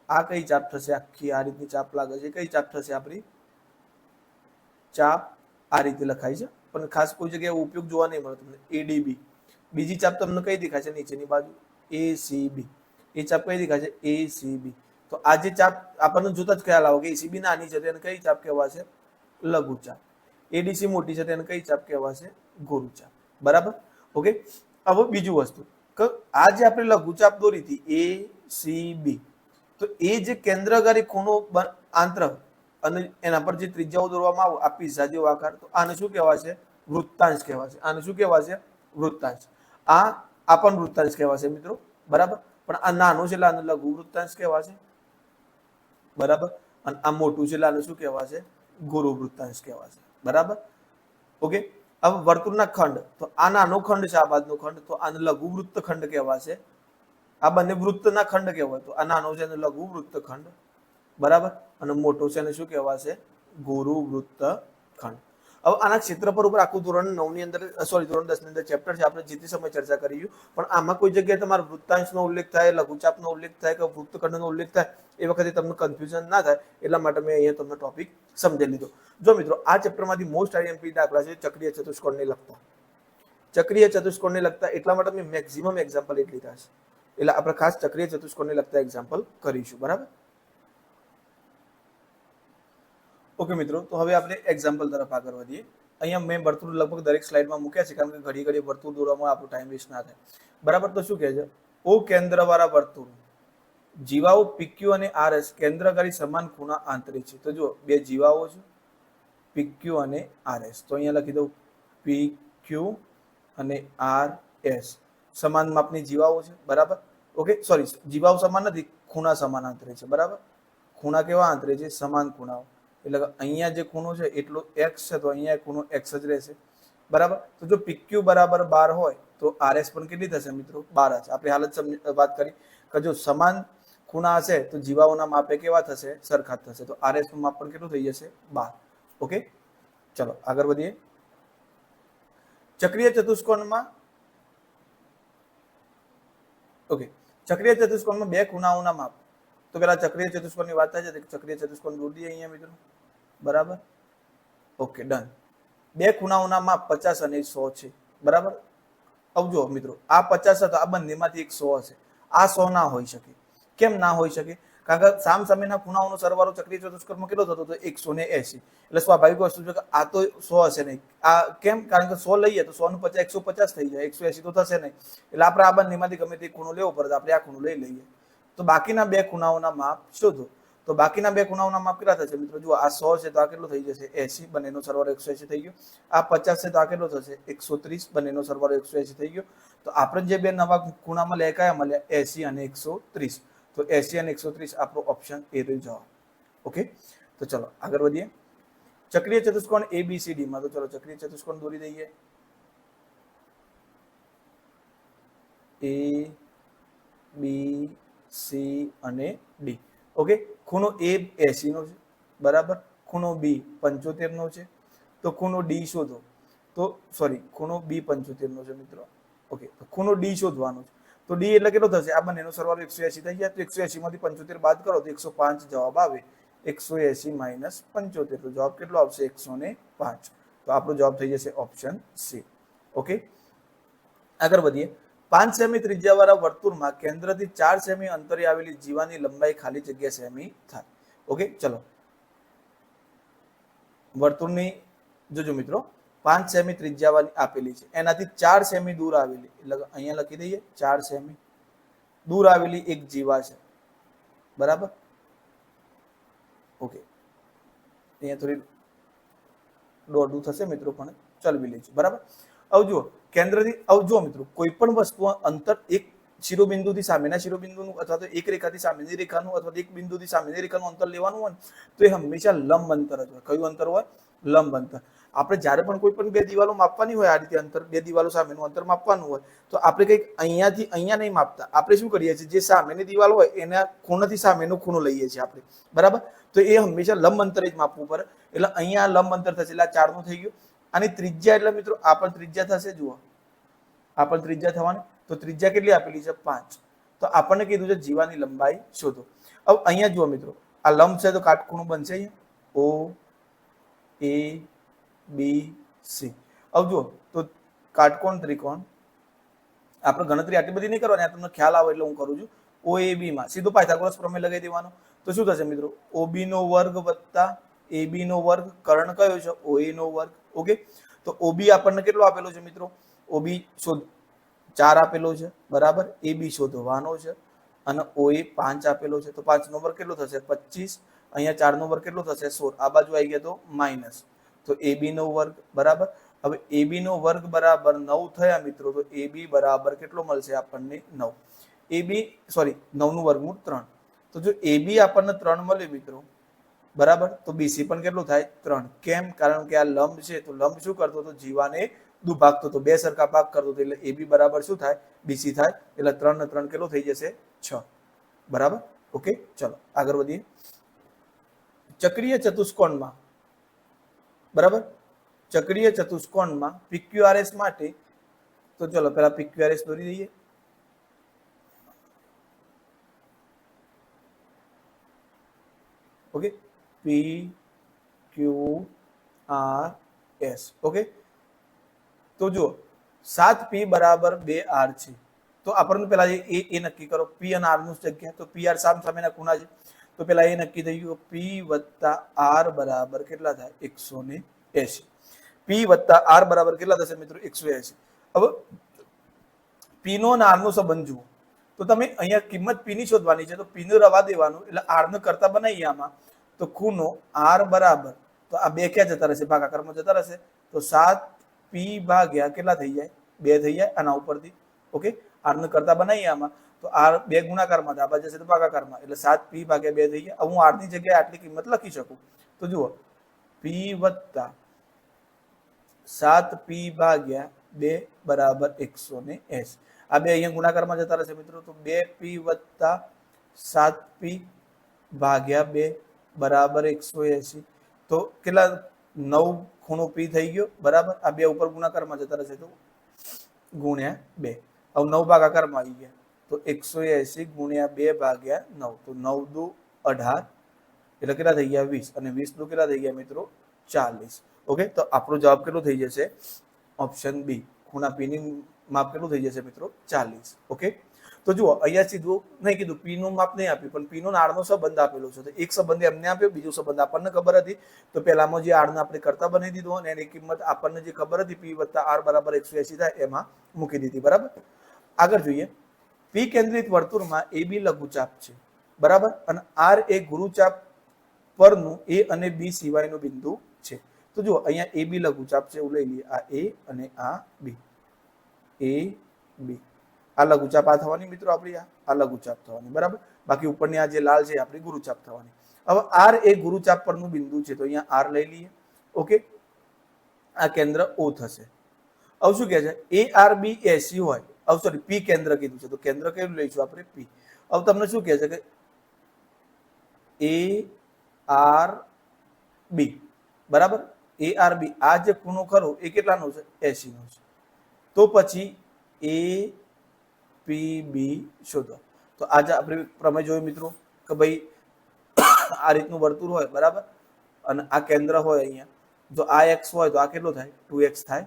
આ કઈ ચાપ થશે? આખી આ રીતની ચાપ લાગે છે. કઈ ચાપ થશે? આપણી ચાપ આ રીતે લખાય છે, પણ ખાસ કોઈ જગ્યાએ ઉપયોગ જોવા નહીં મળે તમને. એડીબી. બીજી ચાપ તમને કઈ દેખાય છે? નીચેની બાજુ એસીબી. એ ચાપ કઈ દેખાય છે? એસીબી. તો આ જે ચાપ આપણને જોતા જ ખ્યાલ આવે કે એસીબી નાની છે તેને કઈ ચાપ કહેવાશે? લઘુ ચાપ. એડીસી મોટી છે તેને કઈ ચાપ કહેવાશે? ગુરુ ચાપ, બરાબર. ઓકે, હવે બીજું વસ્તુ કે આ જે આપણે લઘુ ચાપ દોરી હતી એસીબી, તો એ જે કેન્દ્રગારી ખૂણો આંતર અને એના પર જે ત્રિજ્યાઓ દોરવામાં આવે, આ પિઝા જેવો આકાર, તો આને શું કહેવાશે? વૃત્તાંશ કહેવાશે. આને શું કહેવાશે? વૃત્તાંશ. આ પણ વૃત્તાંશ કહેવાશે મિત્રો, બરાબર. પણ આ નાનું છે એટલે આને લઘુ વૃત્તાંશ કહેવાશે, બરાબર. અને આ મોટું છે એટલે આને શું કહેવાશે? ગુરુ વૃત્તાંશ કહેવાશે, બરાબર. ઓકે, હવે વર્તુળના ખંડ, તો આ નાનો ખંડ છે, આ બાજુનો ખંડ, તો આને લઘુ વૃત્ત ખંડ કહેવાશે. આ બંને વૃત્તના ખંડ કહેવાય, તો આ નાનો છે એને લઘુ વૃત્ત ખંડ, બરાબર. અને મોટો છે એને શું કહેવાશે? ગુરુ વૃત્ત ખંડ. હવે આના ક્ષેત્રફળ ઉપર આખું ધોરણ 9 ની અંદર ધોરણ 10 ની અંદર ચેપ્ટર છે, આપણે જે તે સમય ચર્ચા કરીશું, પણ આમાં કોઈ જગ્યાએ તમારે વૃત્તાંશનો ઉલ્લેખ થાય, લઘુચાપનો ઉલ્લેખ થાય કે વૃત્તખંડનો ઉલ્લેખ થાય એ વખતે તમને કન્ફ્યુઝન ના થાય એટલા માટે મેં અહીંયા તમને ટોપિક સમજાવી લીધો. જો મિત્રો આ ચેપ્ટરમાંથી મોસ્ટ આઈએમપી દાખલા છે ચક્રીય ચતુષ્કોણને લગતા. ચક્રીય ચતુષ્કોણને લગતા એટલા માટે મેં મેક્સિમમ એક્ઝામ્પલ એટલી થશે, એટલે આપણે ખાસ ચક્રીય ચતુષ્કોણને લગતા એક્ઝામ્પલ કરીશું. બરાબર, ઓકે મિત્રો, તો હવે આપણે એક્ઝામ્પલ તરફ આગળ વધીએ. અહીંયા મેં વર્તુળ લગભગ દરેક સ્લાઇડમાં મૂક્યા છે, કારણ કે ઘડી ઘડી વર્તુળ દોરવામાં આપણો ટાઈમ વેસ્ટ ના થાય. બરાબર, તો શું કહે છે? ઓ કેન્દ્રવાળા વર્તુળ જીવાઓ PQ અને RS કેન્દ્રકારી સમાન ખૂણા આંતરે છે. તો જો બે જીવાઓ છે PQ અને RS, તો અહીંયા લખી દઉં PQ અને RS સમાન માપની જીવાઓ છે. બરાબર, ઓકે, સોરી, જીવાઓ સમાન નથી, ખૂણા સમાન આંતરે છે. બરાબર, ખૂણા કેવા આંતરે છે? સમાન ખૂણાઓ. એટલે અહીંયા જે ખૂણો છે એટલો x છે, તો અહીંયા ખૂણો x જ રહેશે. બરાબર, તો જો PQ બરાબર 12 હોય તો RS પણ કેટલી થશે મિત્રો? 12 છે. આપણે હાલ જ વાત કરી કે જો સમાન ખૂણા હશે તો જીવાઓના માપે કેવા થશે? સરખા થશે. તો RS નું માપ પણ કેટલું થઈ જશે? 12. ઓકે, ચલો આગળ વધીએ. ચક્રીય ચતુષ્કોણમાં ચક્રીય ચતુષ્કોણમાં બે ખૂણાઓના માપ. તો પેલા ચક્રીય ચતુષ્કોણની વાત થાય છે, ચક્રીય ચતુષ્કોણ દોરી દઈએ અહીંયા મિત્રો. બરાબર, ઓકે, ડન. બે ખૂણાઓના માપ 50 અને 100 છે. બરાબર, હવે જુઓ મિત્રો, આ 50 હતો, આ બંનેમાંથી એક 100 હશે. આ 100 ના હોઈ શકે. કેમ ના હોઈ શકે? કારણ કે સામસામેના ખૂણાઓનો સરવાળો ચક્રીય ચતુષ્કોણમાં કેટલો થતો હતો? 180. એટલે સ્વાભાવિક વસ્તુ છે કે આ તો 100 હશે નહીં. આ કેમ? કારણ કે 100 લઈએ તો 100 નું 50 150 થઈ જાય, 180 તો થશે નહીં. એટલે આપણે આ બંનેમાંથી ગમે તે ખૂણો લેવો પડે, આપણે આ ખૂણો લઈ લઈએ. તો બાકીના બે ખૂણાઓના માપ શોધો. તો બાકીના બે ખૂણાઓના માપ કેટલા થશે મિત્રો? જુઓ, આ 100 છે તો આ કેટલું થઈ જશે? 80. બંનેનો સરવાળો 180 થઈ ગયો. આ 50 છે તો આ કેટલો થશે? 130. બંનેનો સરવાળો 180 થઈ ગયો. તો આપણે જે બે નવા ખૂણામાં લે કયા મળ્યા? 80 અને 130. તો 80 અને 130 આપણો ઓપ્શન એ રહ્યો જવાબ. ઓકે, તો ચલો આગળ વધીએ. ચક્રીય ચતુષ્કોણ ABCD માં, તો ચલો ચક્રીય ચતુષ્કોણ દોરી દઈએ. A, B, C અને D. ઓકે, ખૂણો A 80 નો છે. બરાબર, ખૂણો B 75 નો છે. તો ખૂણો D શોધો. તો સોરી, ખૂણો B 75 નો છે મિત્રો. ઓકે, તો ખૂણો D શોધવાનો છે. તો D એટલે કેટલો થશે? આ બંનેનો સરવાળો 180 થઈ ગયા. તો 180 માંથી 75 બાદ કરો તો 105 જવાબ આવે. 180 માઇનસ 75, તો જવાબ કેટલો આવશે? 105. તો આપણો જવાબ થઈ જશે ઓપ્શન C. ઓકે, આગળ વધીએ. 5 સેમી ત્રિજ્યાવાળા વર્તુળમાં કેન્દ્રથી 4 સેમી અંતરે આવેલી જીવાની લંબાઈ ખાલી જગ્યા સેમી થાય. ઓકે, ચલો વર્તુળની જોજો મિત્રો, 5 સેમી ત્રિજ્યાવાળી આપેલી છે, એનાથી 4 સેમી દૂર આવેલી, એટલે અહીંયા લખી દઈએ 4 સેમી દૂર આવેલી એક જીવા છે. બરાબર, ઓકે, અહીંયા થોડી દોડું થશે મિત્રો, પણ ચલવી લેજો. બરાબર, હવે જુઓ કેન્દ્રથી, હવે જુઓ મિત્રો, કોઈ પણ વસ્તુ અંતર એક શિરોબિંદુથી સામેના શિરોબિંદુનું અથવા તો એક રેખાથી સામેની રેખાનું અથવા તો એક બિંદુથી સામેની રેખાનું અંતર લેવાનું હોય તો એ હંમેશા લંબ અંતર જ હોય. કયું અંતર હોય? લંબ અંતર. આપણે જ્યારે પણ કોઈ પણ બે દિવાલો માપવાની હોય, આ રીતે અંતર, બે દિવાલો સામેનું અંતર માપવાનું હોય, તો આપણે કંઈક અહીંયાથી અહીંયા નહીં માપતા. આપણે શું કરીએ છીએ? જે સામેની દિવાલ હોય એના ખૂણાથી સામેનો ખૂણો લઈએ છીએ આપણે. બરાબર, તો એ હંમેશા લંબ અંતરે જ માપવું પડે. એટલે અહીંયા લંબ અંતર થશે, એટલે આ 4 નું થઈ ગયું. આની ત્રિજ્યા એટલે મિત્રો આ પણ ત્રિજ્યા થશે. જુઓ, આ પણ ત્રિજ્યા થવાની. તો ત્રિજ્યા કેટલી આપેલી છે? 5. તો આપણને કીધું છે જીવાની લંબાઈ શોધો. હવે અહીંયા જુઓ મિત્રો, આ લંબ છે તો કાટખૂણો બનશે અહીંયા O A B C. હવે જુઓ, તો કાટકોણ ત્રિકોણ આપણે ગણતરી આટલી બધી નહીં કરવાની, આ તમને ખ્યાલ આવે એટલે હું કરું છું. OAB માં સીધો પાયથાગોરસ પ્રમેય લગાવી દેવાનો. તો શું થશે મિત્રો? OB નો વર્ગ વત્તા AB નો વર્ગ, કર્ણ કયો છે? OA નો વર્ગ. ઓકે, તો OB આપણને કેટલો આપેલો છે મિત્રો? OB શોધ 4 આપેલો છે. બરાબર, AB શોધવાનો છે અને OA 5 આપેલો છે. તો 5 નો વર્ગ કેટલો થશે? 25. અહીંયા 4 નો વર્ગ કેટલો થશે? 16. આ બાજુ આવી ગયા તો માઇનસ. તો AB નો વર્ગ. બરાબર, હવે AB નો વર્ગ બરાબર 9 થયા મિત્રો. તો AB બરાબર કેટલો મળશે આપણને? 9. AB સોરી 9 નું વર્ગમૂળ 3. તો જો AB આપણને 3 મળે મિત્રો, બરાબર, તો BC પણ કેટલું થાય? 3. કેમ? કારણ કે આ લંબ છે, તો લંબ શું કરતો હતો? જીવાને દુભાગતો હતો, બે સરખા ભાગ કરતો હતો. એટલે AB બરાબર શું થાય? BC થાય. એટલે 3 ને 3 કેટલો થઈ જશે? 6. બરાબર, ઓકે, ચલો આગળ વધીએ. ચક્રીય ચતુષ્કોણમાં, બરાબર, ચક્રીય ચતુષ્કોણમાં PQRS માટે તો ચલો પેલા PQRS દોરી દઈએ. Okay, PQRS. ઓકે, તો જુઓ 7P બરાબર 2R છે. તો આપણને પેલા એ નક્કી કરો, P અને R નું જગ્યા. તો PR સામેના ખૂણા છે, તો પેલા એ નક્કી થઈ ગયું. P વત્તા R બરાબર કેટલા થાય? 180. P વત્તા R બરાબર કેટલા થશે મિત્રો? 180. હવે P નો અને R નો સંબંધ જુઓ. તો તમે અહીંયા કિંમત P ની શોધવાની છે, તો P નું રવા દેવાનું, એટલે R નો કરતા બનાવીએ આમાં. તો ખૂણો R બરાબર, તો આ બે ક્યાં જતા રહેશે? ભાગાકારમાં જતા રહેશે. તો 7P ભાગ્યા કેટલા થઈ જાય? 2 થઈ જાય આના ઉપરથી. ઓકે, R નો કરતા બનાવીએ આમાં, તો R 2 ગુણાકારમાં, આ બાજુ જશે તો ભાગાકારમાં, એટલે 7P ભાગ્યા 2 થઈ જાય. હું R ની જગ્યાએ આટલી કિંમત લખી શકું. તો જુઓ, P વત્તા 7P ભાગ્યા 2 બરાબર 180. આ બે અહીંયા ગુણાકારમાં જતા રહેશે મિત્રો. તો 2P વત્તા 7P ભાગ્યા 2 બરાબર 180. તો કેટલા? 9 ખૂણો P થઈ ગયો બરાબર. આ બે ઉપર ગુણાકારમાં જતા રહેશે, તો ગુણ્યા 2. હવે 9 ભાગાકારમાં આવી ગયા, તો 180 ગુણ્યા 2 ભાગ્યા 9. તો 9 દુ 18, એટલે કેટલા થઈ ગયા? 20. અને 20 દુ કેટલા થઈ ગયા મિત્રો? 40. ઓકે, તો આપણો જવાબ કેટલો થઈ જશે? ઓપ્શન બી, ખૂણા P ની માપ કેટલું થઈ જશે મિત્રો? 40. ઓકે, તો જુઓ અહીંયા સીધું નહીં કીધું, P નું માપ નહીં આપ્યું, પણ P નો R નો સંબંધ આપેલો છે. તો એક સંબંધ એમને આપ્યો, બીજો સંબંધ આપણને ખબર હતી. તો પહેલામાં જે R ને આપણે કરતા બનાવી દીધો અને એની કિંમત આપણને જે ખબર હતી P વત્તા R બરાબર 180 થાય, એમાં મૂકી દીધી. બરાબર, આગળ જોઈએ. P કેન્દ્રિત વર્તુળમાં AB લઘુચાપ છે બરાબર, અને R એ ગુરુચાપ પરનું A અને B સિવાયનું બિંદુ છે. તો જુઓ અહીંયા AB લઘુચાપ છે, એવું લઈ લઈએ. આ A અને આ B. A B આ લઘુચાપ આ થવાની મિત્રો આપણી, આ લઘુચાપ થવાની બરાબર. બાકી ઉપરની આ જે લાલ છે આપણી ગુરુચાપ થવાની. હવે R એ ગુરુચાપ પરનું બિંદુ છે, તો અહીંયા R લઈ લઈએ. ઓકે, આ કેન્દ્ર O થશે. હવે શું કહે છે? ARB AC હોય. હવે સોરી, P કેન્દ્ર કીધું છે, તો કેન્દ્ર કયું લઈશું આપણે? P. હવે તમને શું કહે છે કે ARB બરાબર. ARB આ જે ખૂણો ખરો એ કેટલાનો છે? 80 નો છે. તો પછી APB શોધો. તો આજે આપણે પ્રમેય જોયું મિત્રો કે ભાઈ આ રીતનું વર્તુળ હોય બરાબર, અને આ કેન્દ્ર હોય અહીંયા. જો આ x હોય તો આ કેટલો થાય? 2x થાય.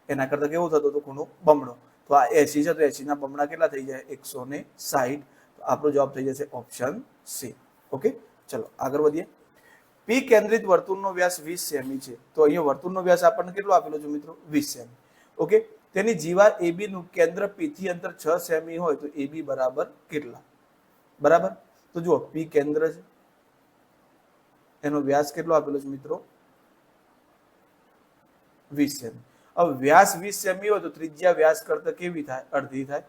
એના કરતા કેવું થતું? તો ખૂણો બમણો. તો આ 80 છે, તો 80 ના બમણા કેટલા થઈ જાય? 160. તો આપણો જવાબ થઈ જશે ઓપ્શન સી. ઓકે, ચલો આગળ વધીએ. P કેન્દ્રિત વર્તુળનો વ્યાસ 20 સેમી છે. તો અહીંયા વર્તુળનો વ્યાસ આપણને કેટલો આપેલો છે મિત્રો? 20 સેમી. ઓકે, તેની જીવા AB નું કેન્દ્ર P થી અંતર 6 સેમી હોય, તો AB બરાબર કેટલા? બરાબર, તો જુઓ P કેન્દ્ર છે, એનો વ્યાસ કેટલો આપેલો છે મિત્રો? 20 સેમી. હવે વ્યાસ 20 સેમી હોય તો ત્રિજ્યા વ્યાસ કરતા કેવી થાય? અડધી થાય.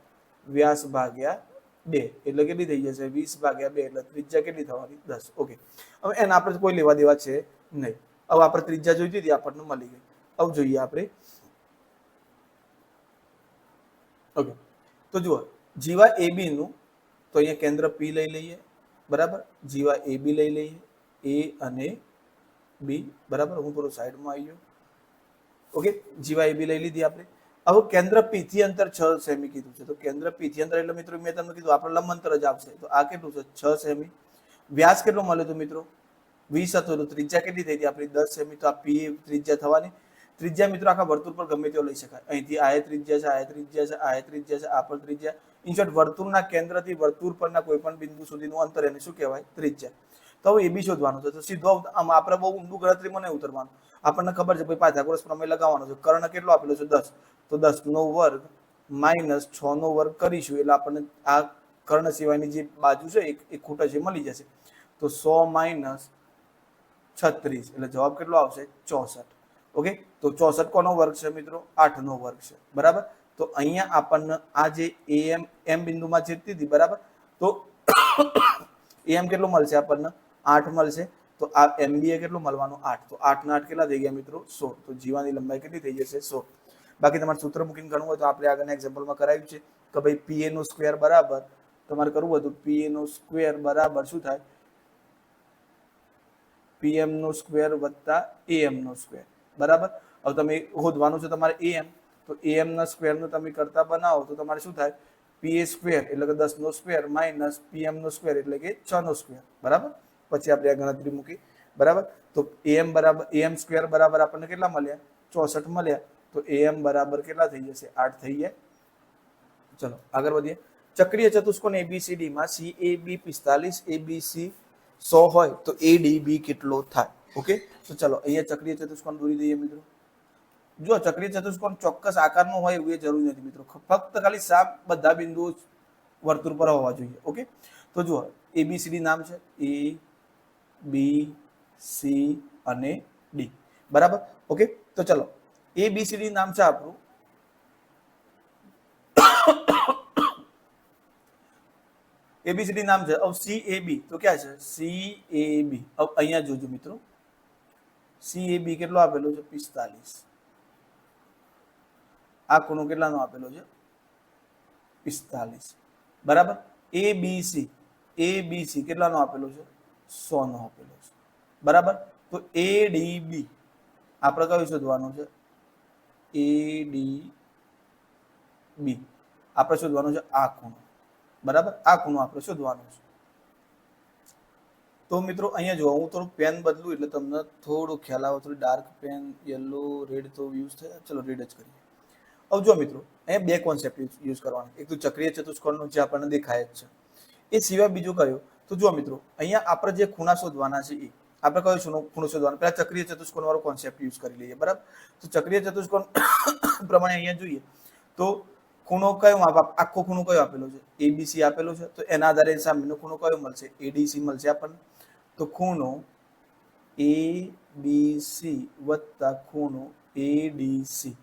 વ્યાસ ભાગ્યા 2 એટલે કેટલી થઈ જશે? 20 ભાગ્યા 2 એટલે ત્રિજ્યા કેટલી થવાની? 10. ઓકે, હવે એને આપણે કોઈ લેવા દેવા છે નહીં. હવે આપણે ત્રિજ્યા જોઈતી હતી, આપણને મળી ગઈ. હવે જોઈએ આપણે. ઓકે, તો જુઓ જીવા AB નું, તો અહીંયા કેન્દ્ર P લઈ લઈએ બરાબર. જીવા AB લઈ લઈએ, A અને B બરાબર. હું થોડું સાઈડમાં આવી ગયો. ઓકે, જીવા AB લઈ લીધી આપણે. હવે કેન્દ્ર P થી અંતર 6 સેમી કીધું છે. તો કેન્દ્ર P થી અંતર એટલે મિત્રો મેં તમને કીધું આપણે લંબ અંતર જ આવશે. તો આ કેટલું છે? 6 સેમી. વ્યાસ કેટલો મળ્યો તો મિત્રો? 20 હતો. તો ત્રિજ્યા કેટલી થઈ હતી આપણી? 10 સેમી. તો આ P ત્રિજ્યા થવાની. ત્રિજ્યા મિત્રો આખા વર્તુળ પર ગમે તેવો લઈ શકાય. અહીંથી આ ત્રિજ્યા છે, આ ત્રિજ્યા છે, આ ત્રિજ્યા છે, આ પણ ત્રિજ્યા. ઇન શોર્ટ વર્તુળના કેન્દ્રથી વર્તુળ પરના કોઈ પણ બિંદુ સુધીનું અંતર એને શું કહેવાય? ત્રિજ્યા. તો હવે AB શોધવાનું છે. તો સીધો આમાં આપણે બહુ ઊંડું ગણતરીમાં નહીં ઉતરવાનું. આપણને ખબર છે ભાઈ પાયથાગોરસ પ્રમેય લગાવવાનો છે. કર્ણ કેટલો આપેલો છે? 10. તો 10 નો વર્ગ માઇનસ 6 નો વર્ગ કરીશું એટલે આપણને આ કર્ણ સિવાયની જે બાજુ છે એ ખૂટ છે મળી જશે. તો 100 માઇનસ 36 એટલે જવાબ કેટલો આવશે? 64. ઓકે, તો 64 કોનો વર્ગ છે મિત્રો? 8 નો વર્ગ છે બરાબર. તો અહીંયા આપણને આ જે AM બિંદુમાં છેદતી હતી બરાબર, તો AM કેટલો મળશે આપણને? 8 મળશે. તો આ MB કેટલું મળવાનું? 8. તો 8 ના 8 કેટલા થઈ ગયા મિત્રો? 16. તો જીવાની લંબાઈ કેટલી થઈ જશે? 16. બાકી તમારે સૂત્ર મૂકીને ગણવું હોય તો આપણે આગળના એક્ઝામ્પલમાં કરાવ્યું છે કે ભાઈ PA નો સ્ક્વેર બરાબર, તમારે કરવું હતું PA નો સ્ક્વેર બરાબર શું થાય? PM નો સ્ક્વેર વત્તા AM નો સ્ક્વેર બરાબર. હવે તમે શોધવાનું છે તમારે એમ, તો એમ ના સ્ક્વેરનું તમે કરતા બનાવો તો તમારે શું થાય, પીએ સ્ક્વેર એટલે કે 10 નો સ્ક્વેર માઇનસ પીએમ નો સ્ક્વેર એટલે કે 6 નો સ્ક્વેર, બરાબર. પછી આપણે આ ગણતરી મૂકી, બરાબર. તો એમ બરાબર એમ સ્ક્વેર બરાબર આપણને કેટલા મળ્યા, 64 મળ્યા. તો એમ બરાબર કેટલા થઈ જશે, 8 થઈ ગયા. ચલો આગળ વધીએ. ચક્રીય ચતુષ્કોણ એબીસીડી માં સીએબી 45, એબીસી 100 હોય તો એડીબી કેટલો થાય? ઓકે, તો ચલો અહીંયા ચક્રીય ચતુષ્કોણ દોરી દઈએ મિત્રો. જો ચક્રીય ચતુષ્કોણ ચોક્કસ આકારનો હોય એવું એ જરૂરી નથી મિત્રો, ફક્ત ખાલી સાપ બધા બિંદુઓ વર્તુળ પર હોવા જોઈએ. ઓકે, તો જુઓ એબીસીડી નામ છે, એ બી સી અને ડી, બરાબર. ઓકે, તો ચલો એબીસીડી નામ છે આપણું. એબીસીડી નામ છે. अब सी ए बी तो क्या છે, સી એ બી. अब અહીંયા જોજો મિત્રો, સી એ બી કેટલો આપેલો છે, 45. આ ખૂણો કેટલાનો આપેલો છે, 45, બરાબર. એબીસી કેટલાનો આપેલો છે, 100 નો આપેલો છે, બરાબર. તો એડીબી આપણે કયું શોધવાનું છે, એડીબી આપણે શોધવાનું છે આ ખૂણો, બરાબર. આ ખૂણો આપણે શોધવાનો છે. તો મિત્રો અહીંયા જો હું થોડું પેન બદલું એટલે તમને થોડો ખ્યાલ આવે, થોડી ડાર્ક પેન, યલો, રેડ તો યુઝ થાય. ચલો રેડ જ કરીએ. હવે જો મિત્રો અહીંયા બે કોન્સેપ્ટ યુઝ કરવાના, એક તો ચક્રીય ચતુષ્કોણનો જે આપણને દેખાય જ છે, એ સિવાય બીજું કયું, તો જો મિત્રો અહીંયા આપણે જે ખૂણા શોધવાના છે એ આપણે કયો ખૂણો શોધવાનો, પહેલા ચક્રીય ચતુષ્કોણ વાળો કોન્સેપ્ટ યુઝ કરી લઈએ, બરાબર. તો ચક્રીય ચતુષ્કોણ પ્રમાણે અહીંયા જોઈએ તો ખૂણો કયો આખો ખૂણો કયો આપેલો છે, એબીસી આપેલો છે. તો એના આધારે સામેનો ખૂણો કયો મળશે, એડીસી મળશે આપણને. તો ખૂણો એબીસી વત્તા ખૂણો એડીસી,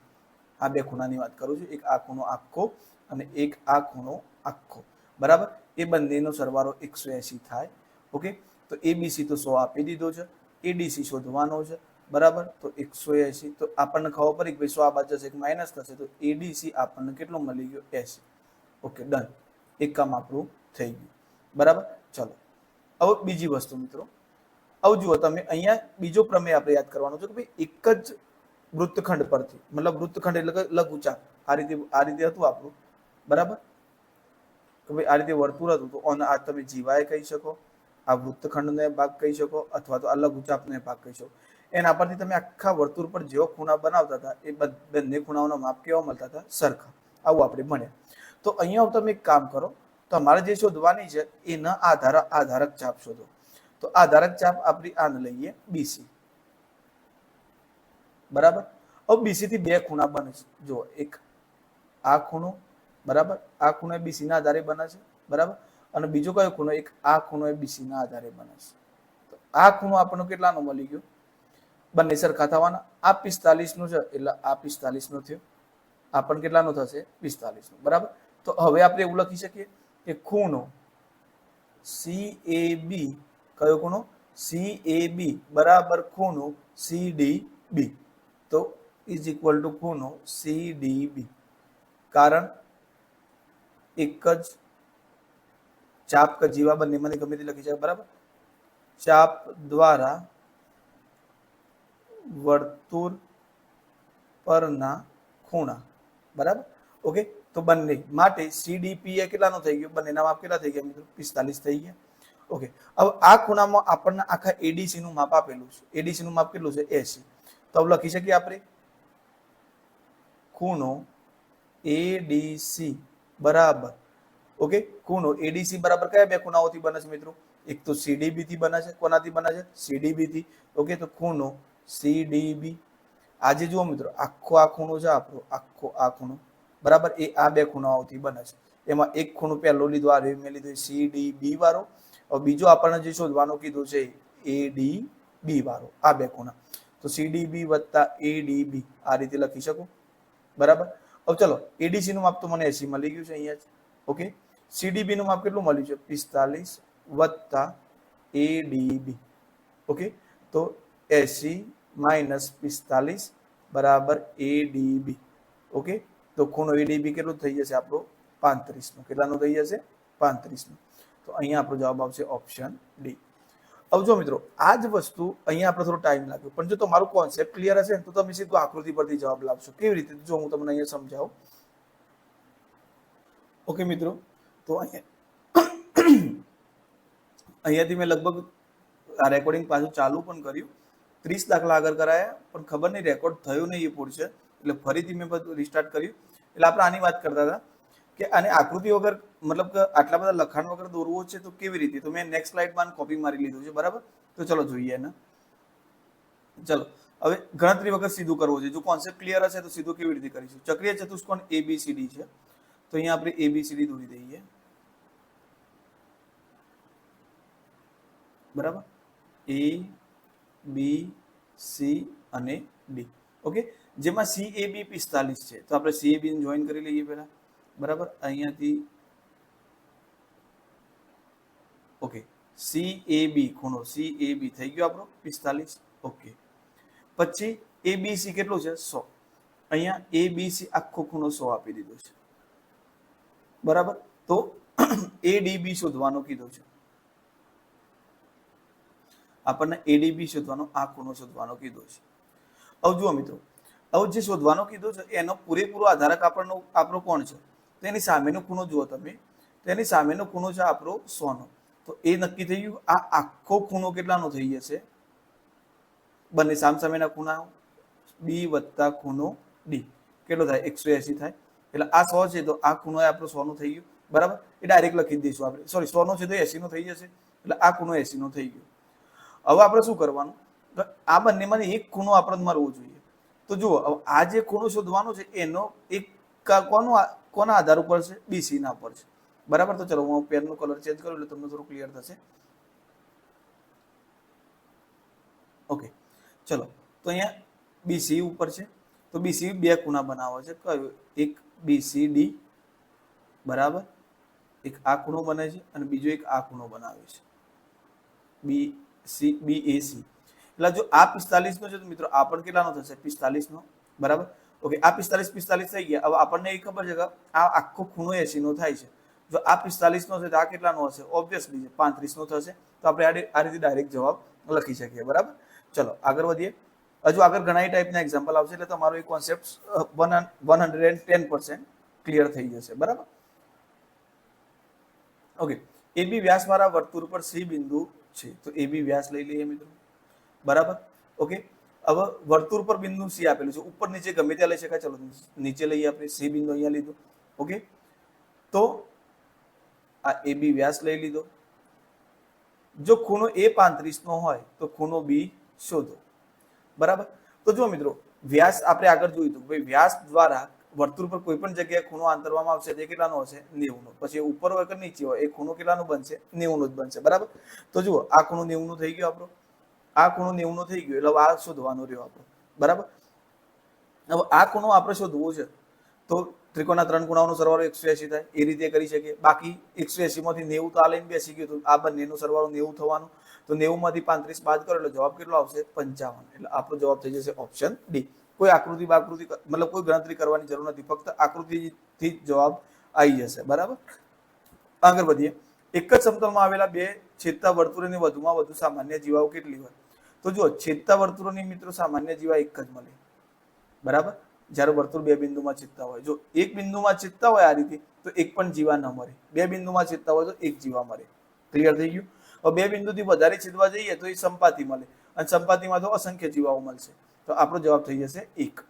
આ બે ખૂણાની વાત કરું છું, એક આ ખૂણો આખો અને એક આ ખૂણો આખો, બરાબર. એ બંનેનો સરવાળો 180 થાય. ઓકે, તો એબીસી તો 100 આપી દીધો છે, એડીસી શોધવાનો છે, બરાબર. તો 180, તો આપણને ખબર પડી કે ભાઈ 100 આ બાજુ જશે, એક માઇનસ થશે, તો એડીસી આપણને કેટલો મળી ગયો, 80. Okay, done. એક કામ આપણું થઈ ગયું, બરાબર. ચલો હવે બીજી વસ્તુ મિત્રો, હવે જુઓ તમે અહીંયા બીજો પ્રમેય આપણે યાદ કરવાનો છે કે ભાઈ એક જ વૃત્તખંડ પરથી, મતલબ વૃત્તખંડ એટલે કે લઘુચાપ, આ રીતે હતું આપણું, બરાબર. કે ભાઈ આ રીતે વર્તુળ હતું, તો આ તમે જીવાય કહી શકો, આ વૃત્તખંડને ભાગ કહી શકો, અથવા તો આ લઘુચાપને ભાગ કહી શકો. એના પરથી તમે આખા વર્તુળ પર જેવો ખૂણા બનાવતા હતા એ બંને ખૂણાઓના માપ કેવા મળતા હતા, સરખા. આવું આપણે ભણ્યા. તો અહીંયા તમે એક કામ કરો, તમારે જે શોધવાની છે એના આધારક ચાપ શોધો. તો આધારક ચાપ આપણી આને લઈએ બીસી, બરાબર. હવે બીસી થી બે ખૂણા બને છે, જો એક આ ખૂણો, બરાબર, આ ખૂણો બીસી ના આધારે બને છે, બરાબર. અને બીજો કયો ખૂણો, એક આ ખૂણો બીસી ના આધારે બને છે. તો આ ખૂણો આપણને કેટલાનો મળી ગયો, બંને સરખા થવાના. આ 45 નું છે એટલે આ 45 નો થયો, આ પણ કેટલાનો થશે, 45 નો, બરાબર. તો હવે આપણે એવું લખી શકીએ કે ખૂણો CAB, કયો ખૂણો, CAB બરાબર ખૂણો CDB, તો ઇઝ ઇક્વલ ટુ ખૂણો CDB. કારણ એક જ ચાપ કે જીવા બંનેમાંથી ગમે તે લખી શકાય, બરાબર. ચાપ દ્વારા વર્તુળ પરના ખૂણા, બરાબર. ઓકે, તો બંને માટે CDP એ કેટલાનો થઈ ગયો, બંનેના માપ કેટલા થઈ ગયા મિત્રો, 45 થઈ ગયા. ઓકે, હવે આ ખૂણામાં આપણને આખા એડીસી નું માપ આપેલું છે, એડીસી નું માપ કેટલું છે, 80. તો હવે લખી શકીએ આપણે ખૂણો એડીસી બરાબર, ઓકે, ખૂણો એડીસી બરાબર કયા બે ખૂણાઓથી બને છે મિત્રો, એક તો CDB થી બને છે, કોનાથી બને છે, CDB થી. ઓકે, તો ખૂણો CDB, આજે જુઓ મિત્રો આખો આ ખૂણો છે આપણો, આખો આ ખૂણો, બરાબર, એ આ બે ખૂણાઓથી બને છે. એમાં એક ખૂણો પહેલો લીધો, આ મેં લીધો CDB વાળો. હવે બીજો આપણને જે શોધવાનો કીધું છે ADB વાળો, આ બે ખૂણા. તો CDB વત્તા ADB આ રીતે લખી શકું, બરાબર. હવે ચલો એડીસી નું માપ તો મને 80 મળી ગયું છે અહીંયા જ. ઓકે, CDB નું માપ કેટલું મળ્યું છે, 45 વત્તા ADB. ઓકે, તો 80 માઇનસ 45 બરાબર ADB. ઓકે, તો ખૂણો ADB કેટલું થઈ જશે આપણો, 35 નો. કેટલાનો થઈ જશે, 35 નો. તો અહીંયા આપણો જવાબ આવશે ઓપ્શન ડી. હવે જો મિત્રો આ જ વસ્તુ અહીંયા આપણે થોડો ટાઈમ લાગ્યો, પણ જો તમારું કોન્સેપ્ટ ક્લિયર હશે તો તમે સીધું આકૃતિ પરથી જવાબ લાવશો. કેવી રીતે? જો હું તમને અહીંયા સમજાવું. ઓકે મિત્રો, તો અહીંયાથી મેં લગભગ આ રેકોર્ડિંગ પાછું ચાલુ પણ કર્યું. 30 દાખલા આગળ કરાયા, પણ ખબર નહીં રેકોર્ડ થયું નહીં એ પૂરશે, એટલે ફરીથી મેં બધું રિસ્ટાર્ટ કર્યું. એટલે આપણે આની વાત કરતા હતા કે આને આકૃતિ વગર મતલબ કે આટલા બધા લખાણ વગર દોરવો છે તો કેવી રીતે? તો મેં નેક્સ્ટ સ્લાઇડમાં કોપી મારી લીધું છે, બરાબર. તો ચલો જોઈએ એને. ચલો હવે ગણતરી વગર સીધું કરવું છે. જો કોન્સેપ્ટ ક્લિયર હશે તો સીધું કેવી રીતે કરીશું? ચક્રીય ચતુષ્કોણ ABCD છે, તો અહીંયા આપણે ABCD દોરી દઈએ, બરાબર. A B C અને D. ઓકે, જેમાં CAB 45 છે, તો આપણે CAB ને જોઈન કરી લઈએ પહેલા, બરાબર. અહીંયાથી ઓકે, CAB ખૂણો CAB થઈ ગયો આપણો 45. ઓકે, પછી ABC કેટલું છે? 100. અહીંયા ABC આખો ખૂણો 100 આપી દીધો છે, બરાબર. તો ADB શોધવાનો કીધો છે આપણને. ADB શોધવાનો, આ ખૂણો શોધવાનો કીધો છે. હવે જુઓ મિત્રો, હવે જે શોધવાનો કીધો છે એનો પૂરેપૂરો આધારક આપણો કોણ છે? તો એની સામેનો ખૂણો જુઓ તમે, તો એની સામેનો ખૂણો છે આપણો 100 નો. તો એ નક્કી થઈ ગયું. આ આખો ખૂણો કેટલાનો થઈ જશે? બંને સામસામેના ખૂણા B વત્તા ખૂણો D કેટલો થાય? 180 થાય. એટલે આ 100 છે તો આ ખૂણો આપણો 100 નો થઈ ગયો, બરાબર. એ ડાયરેક્ટ લખી દઈશું આપણે. સોરી, 100 નો છે તો 80 નો થઈ જશે, એટલે આ ખૂણો 80 નો થઈ ગયો. હવે આપણે શું કરવાનું? તો આ બંનેમાંથી એક ખૂણો આપણે મારવો જોઈએ. તો જુઓ, આ જે ખૂણો શોધવાનો છે એનો એક કોના આધાર ઉપર છે? BC ના ઉપર છે, બરાબર. તો ચલો હું પેનનો કલર ચેન્જ કરું એટલે તમને થોડું ક્લિયર થશે. ઓકે, ચલો. તો અહીંયા BC ઉપર છે, તો BC બે ખૂણા બનાવે છે. કયો? એક BCD, બરાબર. એક આ ખૂણો બને છે અને બીજો એક આ ખૂણો બનાવે છે, BAC. એટલે જો આ 45 નો છે તો મિત્રો આ પણ કેટલાનો થશે? 45 નો, બરાબર. ઓકે, આ 45 થઈ ગયા. હવે આપણને એ ખબર છે કે આ આખો ખૂણો 80 નો થાય છે. જો આ 45 નો છે તો આ કેટલાનો હશે? ઓબ્વિયસલી 35 નો થશે. તો આપણે આ રીતે ડાયરેક્ટ જવાબ લખી શકીએ, બરાબર. ચલો આગળ વધીએ. હજુ આગળ ઘણા ટાઈપના એક્ઝામ્પલ આવશે, એટલે તમારો એ કોન્સેપ્ટ 110% ક્લિયર થઈ જશે, બરાબર. ઓકે, AB વ્યાસવાળા વર્તુળ પર C બિંદુ છે, તો AB વ્યાસ લઈ લઈએ મિત્રો, બરાબર. ઓકે, હવે વર્તુળ પર બિંદુ C આપેલું છે. ઉપર નીચે ગમે ત્યાં લઈ શકાય. ચલો નીચે લઈએ આપણે. C બિંદુ અહીંયા લીધું. ઓકે, તો આ AB વ્યાસ લઈ લીધો. જો ખૂણો A 35 નો હોય તો ખૂણો B શોધો, બરાબર. તો જો મિત્રો, વ્યાસ આપણે આગળ જોયું હતું ભાઈ, વ્યાસ દ્વારા વર્તુળ પર કોઈ પણ જગ્યાએ ખૂણો આંતરવામાં આવશે તે કેટલાનો હશે? 90 નો. પછી ઉપર હોય કે નીચે હોય એ ખૂણો કેટલાનો બનશે? 90 નો જ બનશે, બરાબર. તો જુઓ, આ ખૂણો 90 નો થઈ ગયો આપણો, આ ખૂણો 90 નો થઈ ગયો, એટલે આ શોધવાનો રહ્યો આપણો, બરાબર. હવે આ ખૂણો આપણે શોધવો છે તો ત્રિકોણના 3 ખૂણાઓનો સરવાળો 180 થાય. એ રીતે કરી શકીએ. બાકી 180 માંથી 90 તો આ લઈને બેસી ગયું, તો આ બંનેનો સરવાળો 90 થવાનો. તો 90 માંથી 35 બાદ કરો એટલે જવાબ કેટલો આવશે? 55. એટલે આપણો જવાબ થઈ જશે ઓપ્શન D. કોઈ આકૃતિ મતલબ કોઈ ગણતરી કરવાની જરૂર નથી, ફક્ત આકૃતિથી જવાબ આવી જશે, બરાબર. આગળ વધીએ. એક જ સમતલમાં આવેલા બે છેદતા વર્તુળોની વધુમાં વધુ સામાન્ય જીવાઓ કેટલી હોય? તો જુઓ, છેદતા વર્તુળોની મિત્રો સામાન્ય જીવા એક જ મળે, બરાબર. જ્યારે વર્તુળ બે બિંદુમાં છેદતા હોય, જો એક બિંદુમાં છેદતા હોય આ રીતે તો એક પણ જીવા ન મળે. બે બિંદુમાં છેદતા હોય તો એક જીવા મળે. ક્લિયર થઈ ગયું? હવે બે બિંદુથી વધારે છેદવા જઈએ તો એ સંપાતી મળે, અને સંપાતીમાં તો અસંખ્ય જીવાઓ મળશે. તો આપણો જવાબ થઈ જશે 1.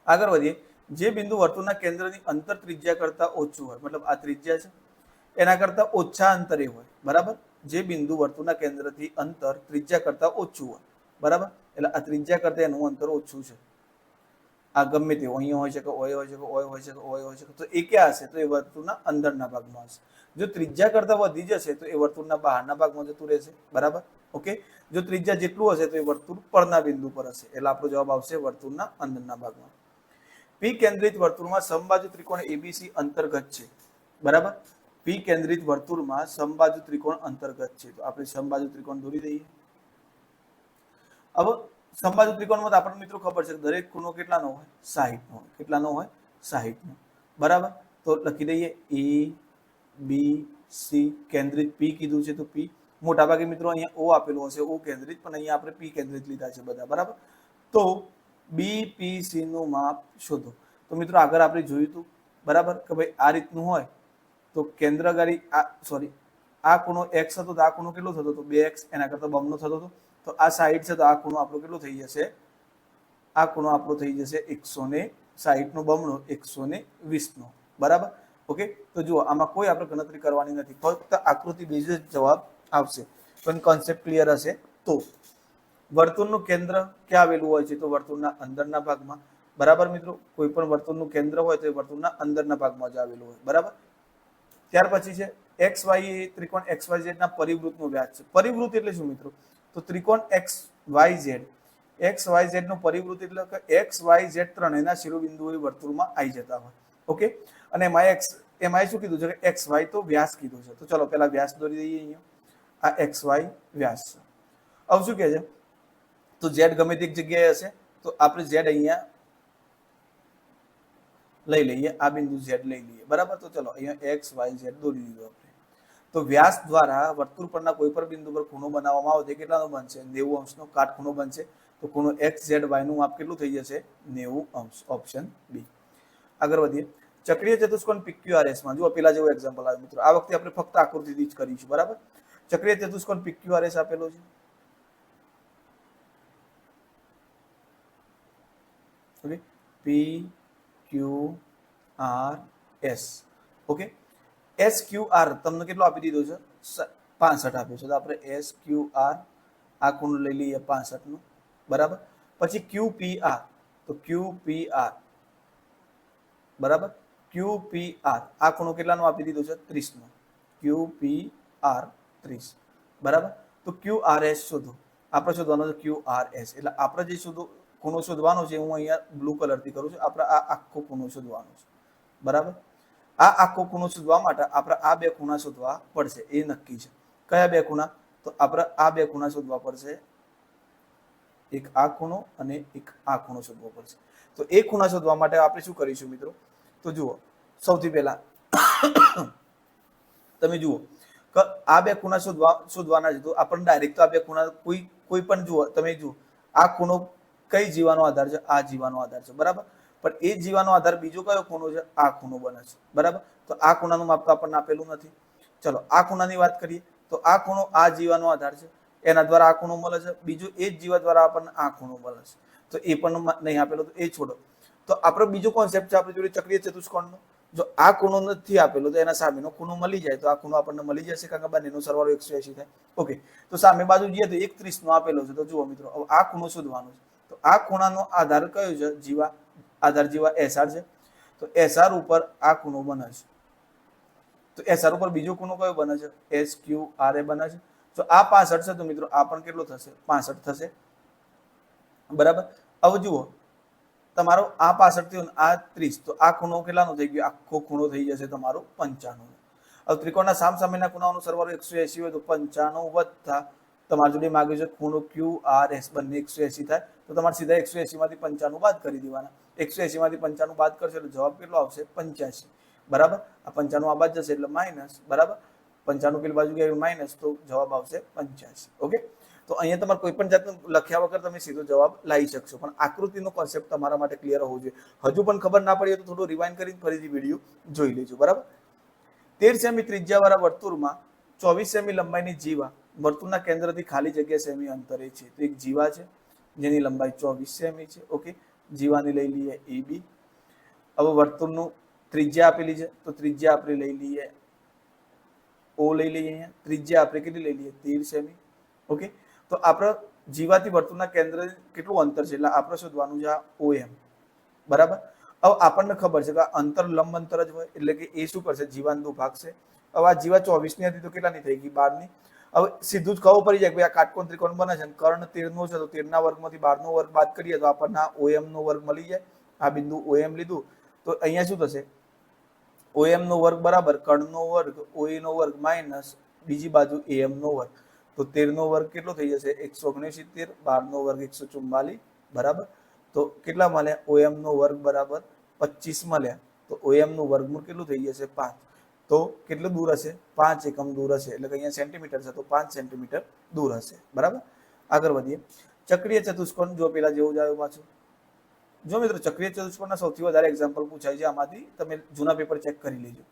આગળ વધીએ. જે બિંદુ વર્તુળના કેન્દ્રની અંતર ત્રિજ્યા કરતા ઓછું હોય, મતલબ આ ત્રિજ્યા છે એના કરતા ઓછા અંતરે હોય, બરાબર. જે બિંદુ વર્તુળના કેન્દ્રથી અંતર ત્રિજ્યા કરતા ઓછું હોય, બરાબર. એટલે આ ત્રિજ્યા કરતા એનું અંતર ઓછું છે. આ ગમે તે અહીંયા હોઈ શકે, ઓય હોઈ શકે, ઓય હોઈ શકે, ઓય હોઈ શકે. તો એ ક્યાં હશે? તો એ વર્તુળના અંદરના ભાગમાં હશે. જો ત્રિજ્યા કરતા વધી જશે તો એ વર્તુળના બહારના ભાગમાં જતું રહેશે, બરાબર. ઓકે, જો ત્રિજ્યા જેટલું હશે તો એ વર્તુળ પરના બિંદુ પર હશે. એટલે આપણો જવાબ આવશે વર્તુળના અંદરના ભાગમાં. P કેન્દ્રિત વર્તુળમાં સમબાજુ ત્રિકોણ ABC અંતર્ગત છે, બરાબર. P કેન્દ્રિત વર્તુળમાં સમબાજુ ત્રિકોણ અંતર્ગત છે, તો આપણે સમબાજુ ત્રિકોણ દોરી દઈએ. હવે સમબાજુ ત્રિકોણમાં આપણને મિત્રો ખબર છે દરેક ખૂણો કેટલાનો હોય? 60 નો હોય. કેટલાનો હોય? 60 નો, બરાબર. તો લખી દઈએ A B C. કેન્દ્રિત P કીધું છે તો P. મોટાભાગે મિત્રો અહીંયા ઓ આપેલું હશે, ઓ કેન્દ્રિત, પણ અહીંયા આપણે પી કેન્દ્રિત લીધા છે બધા, બરાબર. તો બીપીસી નું માપ શોધો. તો મિત્રો આગળ આપણે જોયું હતું, બરાબર, કે ભાઈ આ રીતનું હોય તો કેન્દ્રગારી આ ખૂણો x હતો તો આ ખૂણો કેટલો થતો હતો? 2x, એના કરતા બમણો થતો હતો. તો આ સાઈડ છે તો આ ખૂણો આપણો કેટલો થઈ જશે? આ ખૂણો આપણો થઈ જશે 160 નો બમણો, 120 નો, બરાબર. ઓકે, તો જુઓ આમાં કોઈ આપણે ગણતરી કરવાની નથી, ફક્ત આકૃતિ બેઝ જવાબ આવશે. પણ કોન્સેપ્ટ ક્લિયર હશે તો. વર્તુળનું કેન્દ્ર ક્યાં આવેલું હોય છે? તો વર્તુળના અંદરના ભાગમાં, બરાબર મિત્રો. કોઈ પણ વર્તુળનું કેન્દ્ર હોય તો એ વર્તુળના અંદરના ભાગમાં જ આવેલું હોય, બરાબર. ત્યાર પછી છે XY એ ત્રિકોણ XYZ ના પરિવૃતનો વ્યાસ છે. પરિવૃત એટલે શું મિત્રો? તો ત્રિકોણ XYZ નું પરિવૃત એટલે કે XYZ ત્રણેયના શિરોબિંદુઓ વર્તુળમાં આવી જતા હોય. ઓકે, અને એમાં શું કીધું છે કે XY તો વ્યાસ કીધું છે. તો ચલો પેલા વ્યાસ દોરી દઈએ અહીંયા. આ XY વ્યાસ છે. હવે શું કહે છે? તો Z ગમે તે એક જગ્યાએ હશે તો આપણે Z અહીંયા લઈ લઈએ, આ બિંદુ Z લઈ લઈએ, બરાબર. તો ચલો અહીંયા XYZ દોરી દીધો આપણે. તો વ્યાસ દ્વારા વર્તુળ પરના કોઈ પણ બિંદુ પર ખૂણો બનાવવામાં આવે તો કેટલાનો બનશે? 90 અંશનો કાટખૂણો બનશે. તો ખૂણો XZY નું માપ કેટલું થઈ જશે? 90 અંશ. Option B. આગળ વધીએ. ચક્રીય ચતુષ્કોણ PQRS માં જુઓ પેલા જેવો એક્ઝામ્પલ આવે મિત્રો. આ વખતે આપણે ફક્ત આકૃતિથી જ કરીશું, બરાબર. ચક્રીય ચતુષ્કોણ PQRS આપેલો છે. Okay, PQRS. ઓકે, SQR તમને કેટલો આપી દીધો છે? 65 આપ્યો છે. તો આપણે SQR આ ખૂણો લઈ લઈએ 65 નો, બરાબર. પછી QPR, તો QPR, બરાબર. QPR આ ખૂણો કેટલાનો આપી દીધો છે? 30 નો. QPR 30, બરાબર. તો QRS શોધો. આપણે શોધવાનો છે QRS. એટલે આપણે જે ખૂણો શોધવાનો છે હું અહીંયા બ્લુ કલરથી કરું છું. આપણે આ આખો ખૂણો શોધવાનો છે, બરાબર. આ આખો ખૂણો શોધવા માટે આપણે આ બે ખૂણા શોધવા પડશે, એ નક્કી છે. કયા બે ખૂણા? તો આપણે આ બે ખૂણા શોધવા પડશે. એક આ ખૂણો અને એક આ ખૂણો શોધવો પડશે. તો એ ખૂણા શોધવા માટે આપણે શું કરીશું મિત્રો? તો જુઓ, સૌથી પહેલા તમે જુઓ કે આ બે ખૂણા શોધવાના છે. તો આપણને ડાયરેક્ટ તો આ બે ખૂણા કોઈ પણ જુઓ, તમે જુઓ આ ખૂણો કઈ જીવાનો આધાર છે? આ જીવાનો આધાર છે, બરાબર. પણ એ જીવાનો આધાર બીજો કયો ખૂણો છે? આ ખૂણો બને છે, બરાબર. તો આ ખૂણાનું માપ તો આપણને આપેલું નથી. ચલો આ ખૂણાની વાત કરીએ તો આ ખૂણો આ જીવાનો આધાર છે, એના દ્વારા આ ખૂણો મળે છે. બીજો એ જ જીવા દ્વારા આપણને આ ખૂણો મળે છે. તો એ પણ નહીં આપેલો, તો એ છોડો. તો આપણો બીજો કોન્સેપ્ટ છે આપણે જોડે ચક્રીય ચતુષ્કોણનો. જો આ ખૂણો નથી આપેલો તો એના સામેનો ખૂણો મળી જાય તો આ ખૂણો આપણને મળી જશે, કારણ કે બંનેનો સરવાળો 180 થાય. ઓકે, તો સામે બાજુ જઈએ તો 130 નો આપેલો છે. તો જુઓ મિત્રો, હવે આ ખૂણો શોધવાનો છે. તો આ ખૂણાનો આધાર કયો છે? જીવા. આધાર જીવા SR છે. તો SR ઉપર આ ખૂણો બને છે. તો SR ઉપર બીજો ખૂણો કયો બને છે? SQRA બને છે. તો આ 65 છે તો મિત્રો આ પણ કેટલો થશે? 65 થશે, બરાબર. હવે જુઓ તમારો આ 65 થયો ને આ 30, તો આ ખૂણો કેટલાનો થઈ ગયો? આખો ખૂણો થઈ જશે તમારો 95. હવે ત્રિકોણના સામસામેના ખૂણાઓનો સરવાળો 180 હોય તો 95 વત્તા તમારી જોડે માંગ્યું છે ખૂણો QRS, બંને 180 થાય. તો તમારે સીધા 180 માંથી 95 બાદ કરી દેવાના. 180 માંથી 95 બાદ કરશો એટલે જવાબ કેટલો આવશે? 85, બરાબર. આ 95 આ બાદ જશે એટલે માઇનસ, બરાબર. 95 પેલી બાજુ ગયા માઇનસ, તો જવાબ આવશે 85. ઓકે, તો અહીંયા તમારે કોઈ પણ જાતનું લખ્યા વગર તમે સીધો જવાબ લાવી શકશો. પણ આકૃતિનો કોન્સેપ્ટ તમારા માટે ક્લિયર હોવો જોઈએ. હજુ પણ ખબર ના પડી તો થોડું રિવાઇન્ડ કરીને ફરીથી વિડીયો જોઈ લેજો, બરાબર. 13 સેમી ત્રિજ્યાવાળા વર્તુળમાં 24 સેમી લંબાઈની જીવા વર્તુળના કેન્દ્રથી ખાલી જગ્યા સેમી અંતરે છે. તો એક જીવા છે જેની લંબાઈ 24 સેમી છે. ઓકે, જીવાની લઈ લઈએ AB. હવે વર્તુળનું ત્રિજ્યા આપેલી છે તો ત્રિજ્યા આપણે લઈ લઈએ O લઈ લઈએ. અહીંયા ત્રિજ્યા આપણે કેટલી લઈ લઈએ? 13 સેમી. ઓકે, તો આપણે જીવાથી વર્તુળના કેન્દ્ર કેટલું અંતર છે એટલે આપણે શોધવાનું છે આ OM, બરાબર. હવે આપણને ખબર છે કે અંતર લંબ અંતર જ હોય એટલે કે એ શું કરશે? જીવાનું ભાગશે. હવે આ જીવા 24 ની હતી તો કેટલાની થઈ ગઈ? 12 ની. હવે સીધું જ ખબર પડી જાય કે આ કાટકોણ ત્રિકોણ બને છે, કર્ણ 13 નો છે તો 13 ના વર્ગમાંથી 12 નો વર્ગ બાદ કરીએ તો આપણને આ OM નો વર્ગ મળી જાય. આ બિંદુ OM લીધું તો અહીંયા શું થશે? OM નો વર્ગ બરાબર કર્ણનો વર્ગ, OA નો વર્ગ માઇનસ બીજી બાજુ AM નો વર્ગ. તો 13 નો વર્ગ કેટલો થઈ જશે? 169, 12 નો વર્ગ 144, બરાબર. તો કેટલા મળ્યા? OM નો વર્ગ બરાબર 25 મળ્યા. તો OM નું વર્ગમૂળ કેટલું થઈ જશે? 5. તો કેટલું દૂર હશે? 5 એકમ દૂર હશે. એટલે કે અહીંયા સેન્ટીમીટર છે તો 5 સેન્ટીમીટર દૂર હશે. બરાબર. આગળ વધીએ. ચક્રીય ચતુષ્કોણ જો પેલા જેવું જ આવ્યું પાછું. જો મિત્રો ચક્રીય ચતુષ્કોણના સૌથી વધારે એક્ઝામ્પલ પૂછાય છે આમાંથી, તમે જૂના પેપર ચેક કરી લેજો.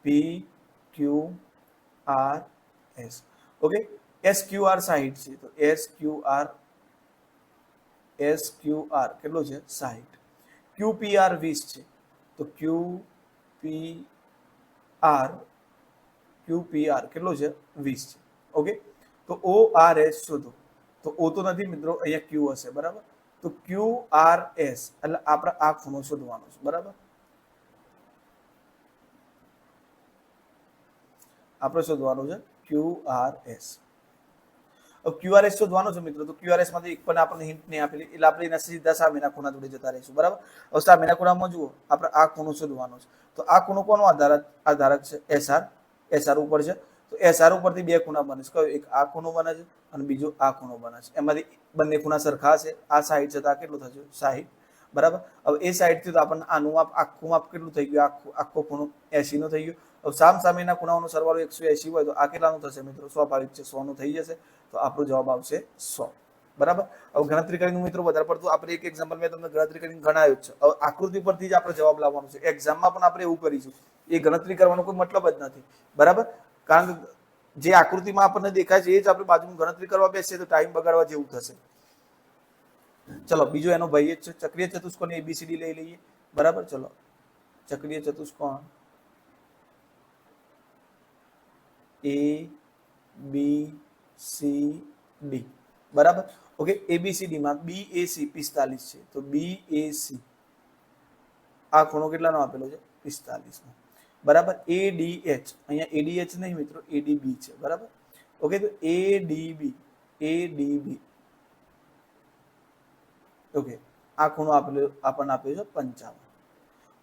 P Q R S. Okay, S Q R 60 છે તો એસ ક્યુ આર કેટલો છે? 60. ક્યુ પી આર 20 છે તો ક્યુ પી આર કેટલો છે? 20 છે. ઓકે, તો ઓ આર એસ શોધો. તો ઓ તો નથી મિત્રો, અહીંયા ક્યુ હશે. બરાબર. તો ક્યુ આર એસ એટલે આપણે આ ખૂણો શોધવાનો છે. બરાબર, આપણે શોધવાનું છે ક્યુ આર એસ. ક્યુઆરએસ શોધવાનો છે મિત્રો. તો ક્યુઆરએસ માંથી એક પણ આપણને હિન્ટ નહીં આપેલી, એટલે આપણે એના સીધા સામેના ખૂણા જોડે જતા રહીશું. બરાબર. હવે સામેના ખૂણામાં જુઓ, આપણે આ ખૂણો શોધવાનો છે. તો આ ખૂણો કોનો આધારક છે? એસઆર ઉપર છે. તો એસઆર ઉપરથી બે ખૂણા બને છે. કયો? એક આ ખૂણો બને છે અને બીજો આ ખૂણો બને છે. એમાંથી બંને ખૂણા સરખા છે. આ 60 છે તો આ કેટલું થશે? 60. બરાબર. હવે એ 60 થી તો આપણને આનું માપ, આખું માપ કેટલું થઈ ગયું? આખો ખૂણો 80 નો થઈ ગયો. હવે સામેના ખૂણાઓનો સરવાળો 180 હોય તો આ કેટલાનું થશે મિત્રો? સ્વાભાવિક છે 100 નું થઈ જશે. તો આપણો જવાબ આવશે 100. બરાબર. હવે ગણતરી કરીને મિત્રો વધારે પડતું આપણે એક એક્ઝામ્પલ મેં તમને ગણતરી કરીને ગણાવ્યું છે. હવે આકૃતિ પરથી જ આપણે જવાબ લાવવાનો છે. એક્ઝામમાં પણ આપણે એવું કરીશું. એ ગણતરી કરવાનો કોઈ મતલબ જ નથી. બરાબર. કારણ કે જે આકૃતિમાં આપણને દેખાય છે એ જ આપણે બાજુમાં ગણતરી કરવા બેસીએ તો ટાઈમ બગાડવા જેવું થશે. ચલો, બીજો એનો ભાઈ જ છે ચક્રીય ચતુષ્કોણ. એબીસીડી લઈ લઈએ. બરાબર. ચલો, ચક્રીય ચતુષ્કોણ એ બી સી ડી. બરાબર. ઓકે, એબીસીડી માં બીએસી 45 છે તો બીએસી આ ખૂણો કેટલાનો આપેલો છે? 45 નો. બરાબર. એડીએચ, અહીંયા એડીએચ નહીં મિત્રો, એડીબી છે. બરાબર. ઓકે, તો એડીબી ઓકે, આ ખૂણો આપણને આપ્યો છે 55.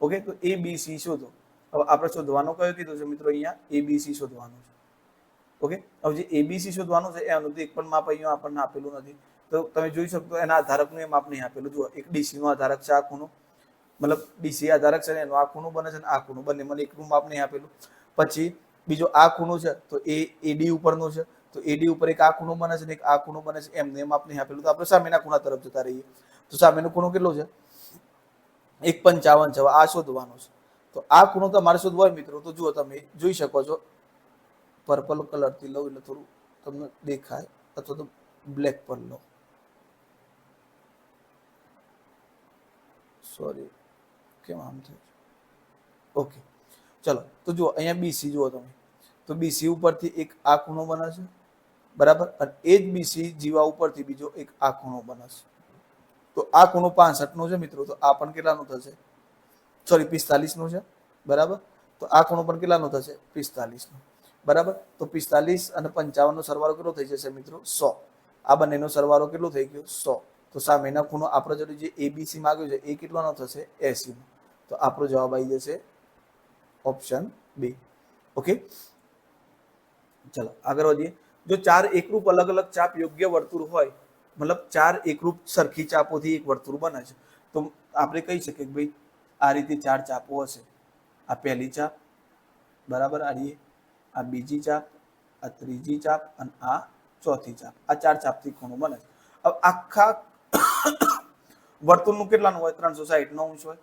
ઓકે, તો એબીસી શોધો. હવે આપણે શોધવાનો કયો કીધું છે મિત્રો? અહીંયા એબીસી શોધવાનું છે. ઓકે, હવે જે એબીસી શોધવાનું છે એનું તો એક પણ માપ અહીંયા આપણને આપેલું નથી. તો તમે જોઈ શકો એના આધારકનું એ માપ નહીં આપેલું. જુઓ, એક ડીસી નો આધારક છે આ ખૂણો, મતલબ ડીસી આધારક છે ને એનો આ ખૂણો બને છે ને આ ખૂણો, બંને મને એકનું માપ નહીં આપેલું. પછી બીજો આ ખૂણો છે તો એ એડી ઉપરનો છે તો એડી ઉપર એક આ ખૂણો બને છે ને એક આ ખૂણો બને છે, એમને માપ નહીં આપેલું. તો આપણે સામેના ખૂણા તરફ જતા રહીએ. તો સામેનો ખૂણો કેટલો છે? 1.55 છે. આ શોધવાનો છે. તો આ ખૂણો તમારે શોધવો હોય મિત્રો તો જુઓ, તમે જોઈ શકો છો, પર્પલ કલર થી લો એટલે થોડું તમને દેખાય, અથવા તો બ્લેક પર લો. સોરી, કેમ આમ થાય? ઓકે, ચલો. તો જુઓ, અહીંયા બીસી જુઓ તમે, તો બીસી ઉપરથી એક આ ખૂણો બને છે. બરાબર. અને એ જ બીસી જીવા ઉપરથી બીજો એક આ ખૂણો બને છે. તો આ ખૂણો 65 નો છે મિત્રો. તો આ પણ કેટલાનો થશે? સોરી, 45 નો છે. બરાબર. તો આ ખૂણો પણ કેટલાનો થશે? 45 નો. બરાબર. તો 45 અને 55 નો સરવાળો કેટલો થઈ જશે મિત્રો? 100. આ બંનેનો સરવાળો કેટલો થઈ ગયો? 100. તો સામેના ખૂણો આપણે જોડે જે એબીસી માંગ્યો છે એ કેટલાનો થશે? 80 નો. તો આપણો જવાબ આવી જશે ઓપ્શન બી. ઓકે, ચલો આગળ વધીએ. જો 4 એકરૂપ અલગ અલગ ચાપ યોગ્ય વર્તુળ હોય, મતલબ 4 એકરૂપ સરખી ચાપોથી એક વર્તુળ બને છે, તો આપણે કહી શકીએ કે ભાઈ આ રીતે 4 ચાપો હશે. આ પહેલી ચાપ, બરાબર, આ બીજી ચાપ, આ ત્રીજી ચાપ અને આ ચોથી ચાપ. આ 4 ચાપથી ખૂણો બને છે. હવે આખા વર્તુળનું કેટલાનું હોય? 360 નો અંશ હોય.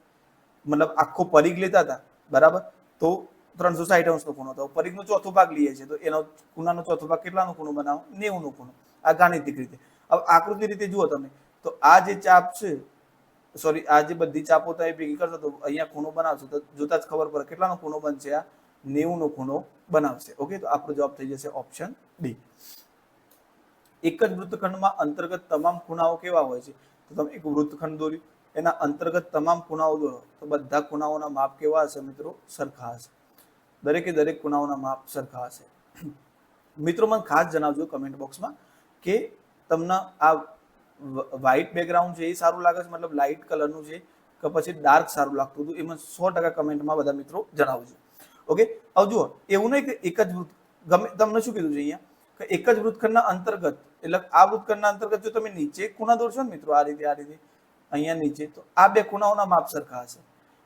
મતલબ આખો પરિઘ લેતા હતા, બરાબર, તો 360 અંશનો ખૂણો હતો. પરિઘનો ચોથો ભાગ લઈએ છીએ તો એનો ખૂણાનો ચોથો ભાગ કેટલાનો ખૂણો બનાવો? 90 નો ખૂણો. આ ગાણિતિક રીતે. હવે આકૃતિ રીતે જુઓ તમે, તો આ જે ચાપ છે, સોરી, આ જે બધી ચાપો તમે ભેગી કરશો તો અહીંયા ખૂણો બનાવશો તો જોતા જ ખબર પડે કેટલાનો ખૂણો બનશે? આ 90 નો ખૂણો બનાવશે. ઓકે, તો આપણો જવાબ થઈ જશે ઓપ્શન ડી. એક જ વૃત્તખંડમાં અંતર્ગત તમામ ખૂણાઓ કેવા હોય છે? તો તમે એક વૃત્તખંડ દોર્યું, એના અંતર્ગત તમામ ખૂણાઓ દોરો તો બધા ખૂણાઓના માપ કેવા હશે મિત્રો? સરખા હશે. દરેકે દરેક ખૂણાઓના માપ સરખા હશે. મિત્રો મને ખાસ જણાવજો કમેન્ટ બોક્સમાં કે તમને આ વ્હાઇટ બેકગ્રાઉન્ડ છે એ સારું લાગે છે, મતલબ લાઇટ કલરનું છે, કે પછી ડાર્ક સારું લાગતું હતું? એમાં 100% કમેન્ટમાં બધા મિત્રો જણાવજો. ઓકે, હવે જુઓ, એવું નહીં કે એક જ વૃત્ત, ગમે તમને શું કીધું છે અહીંયા કે એક જ વૃત્તખંડના અંતર્ગત, એટલે આ વૃત્તખંડના અંતર્ગત જો તમે નીચે ખૂણા દોરશો ને મિત્રો, આ રીતે અહીંયા નીચે, તો આ બે ખૂણાઓના માપ સરખા હશે.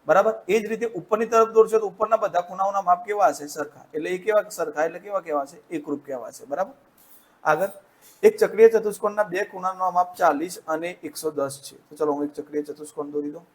બરાબર. એ જ રીતે ઉપરની તરફ દોરશો તો ઉપરના બધા ખૂણાઓના માપ કેવા હશે? સરખા. એટલે એ કેવા સરખા એટલે કેવા કહેવાશે? એકરૂપ કહેવાશે. બરાબર. આગળ એક ચક્રીય ચતુષ્કોણના બે ખૂણાનો માપ 40 અને 110 છે. તો ચલો હું એક ચક્રીય ચતુષ્કોણ દોરી દઉં.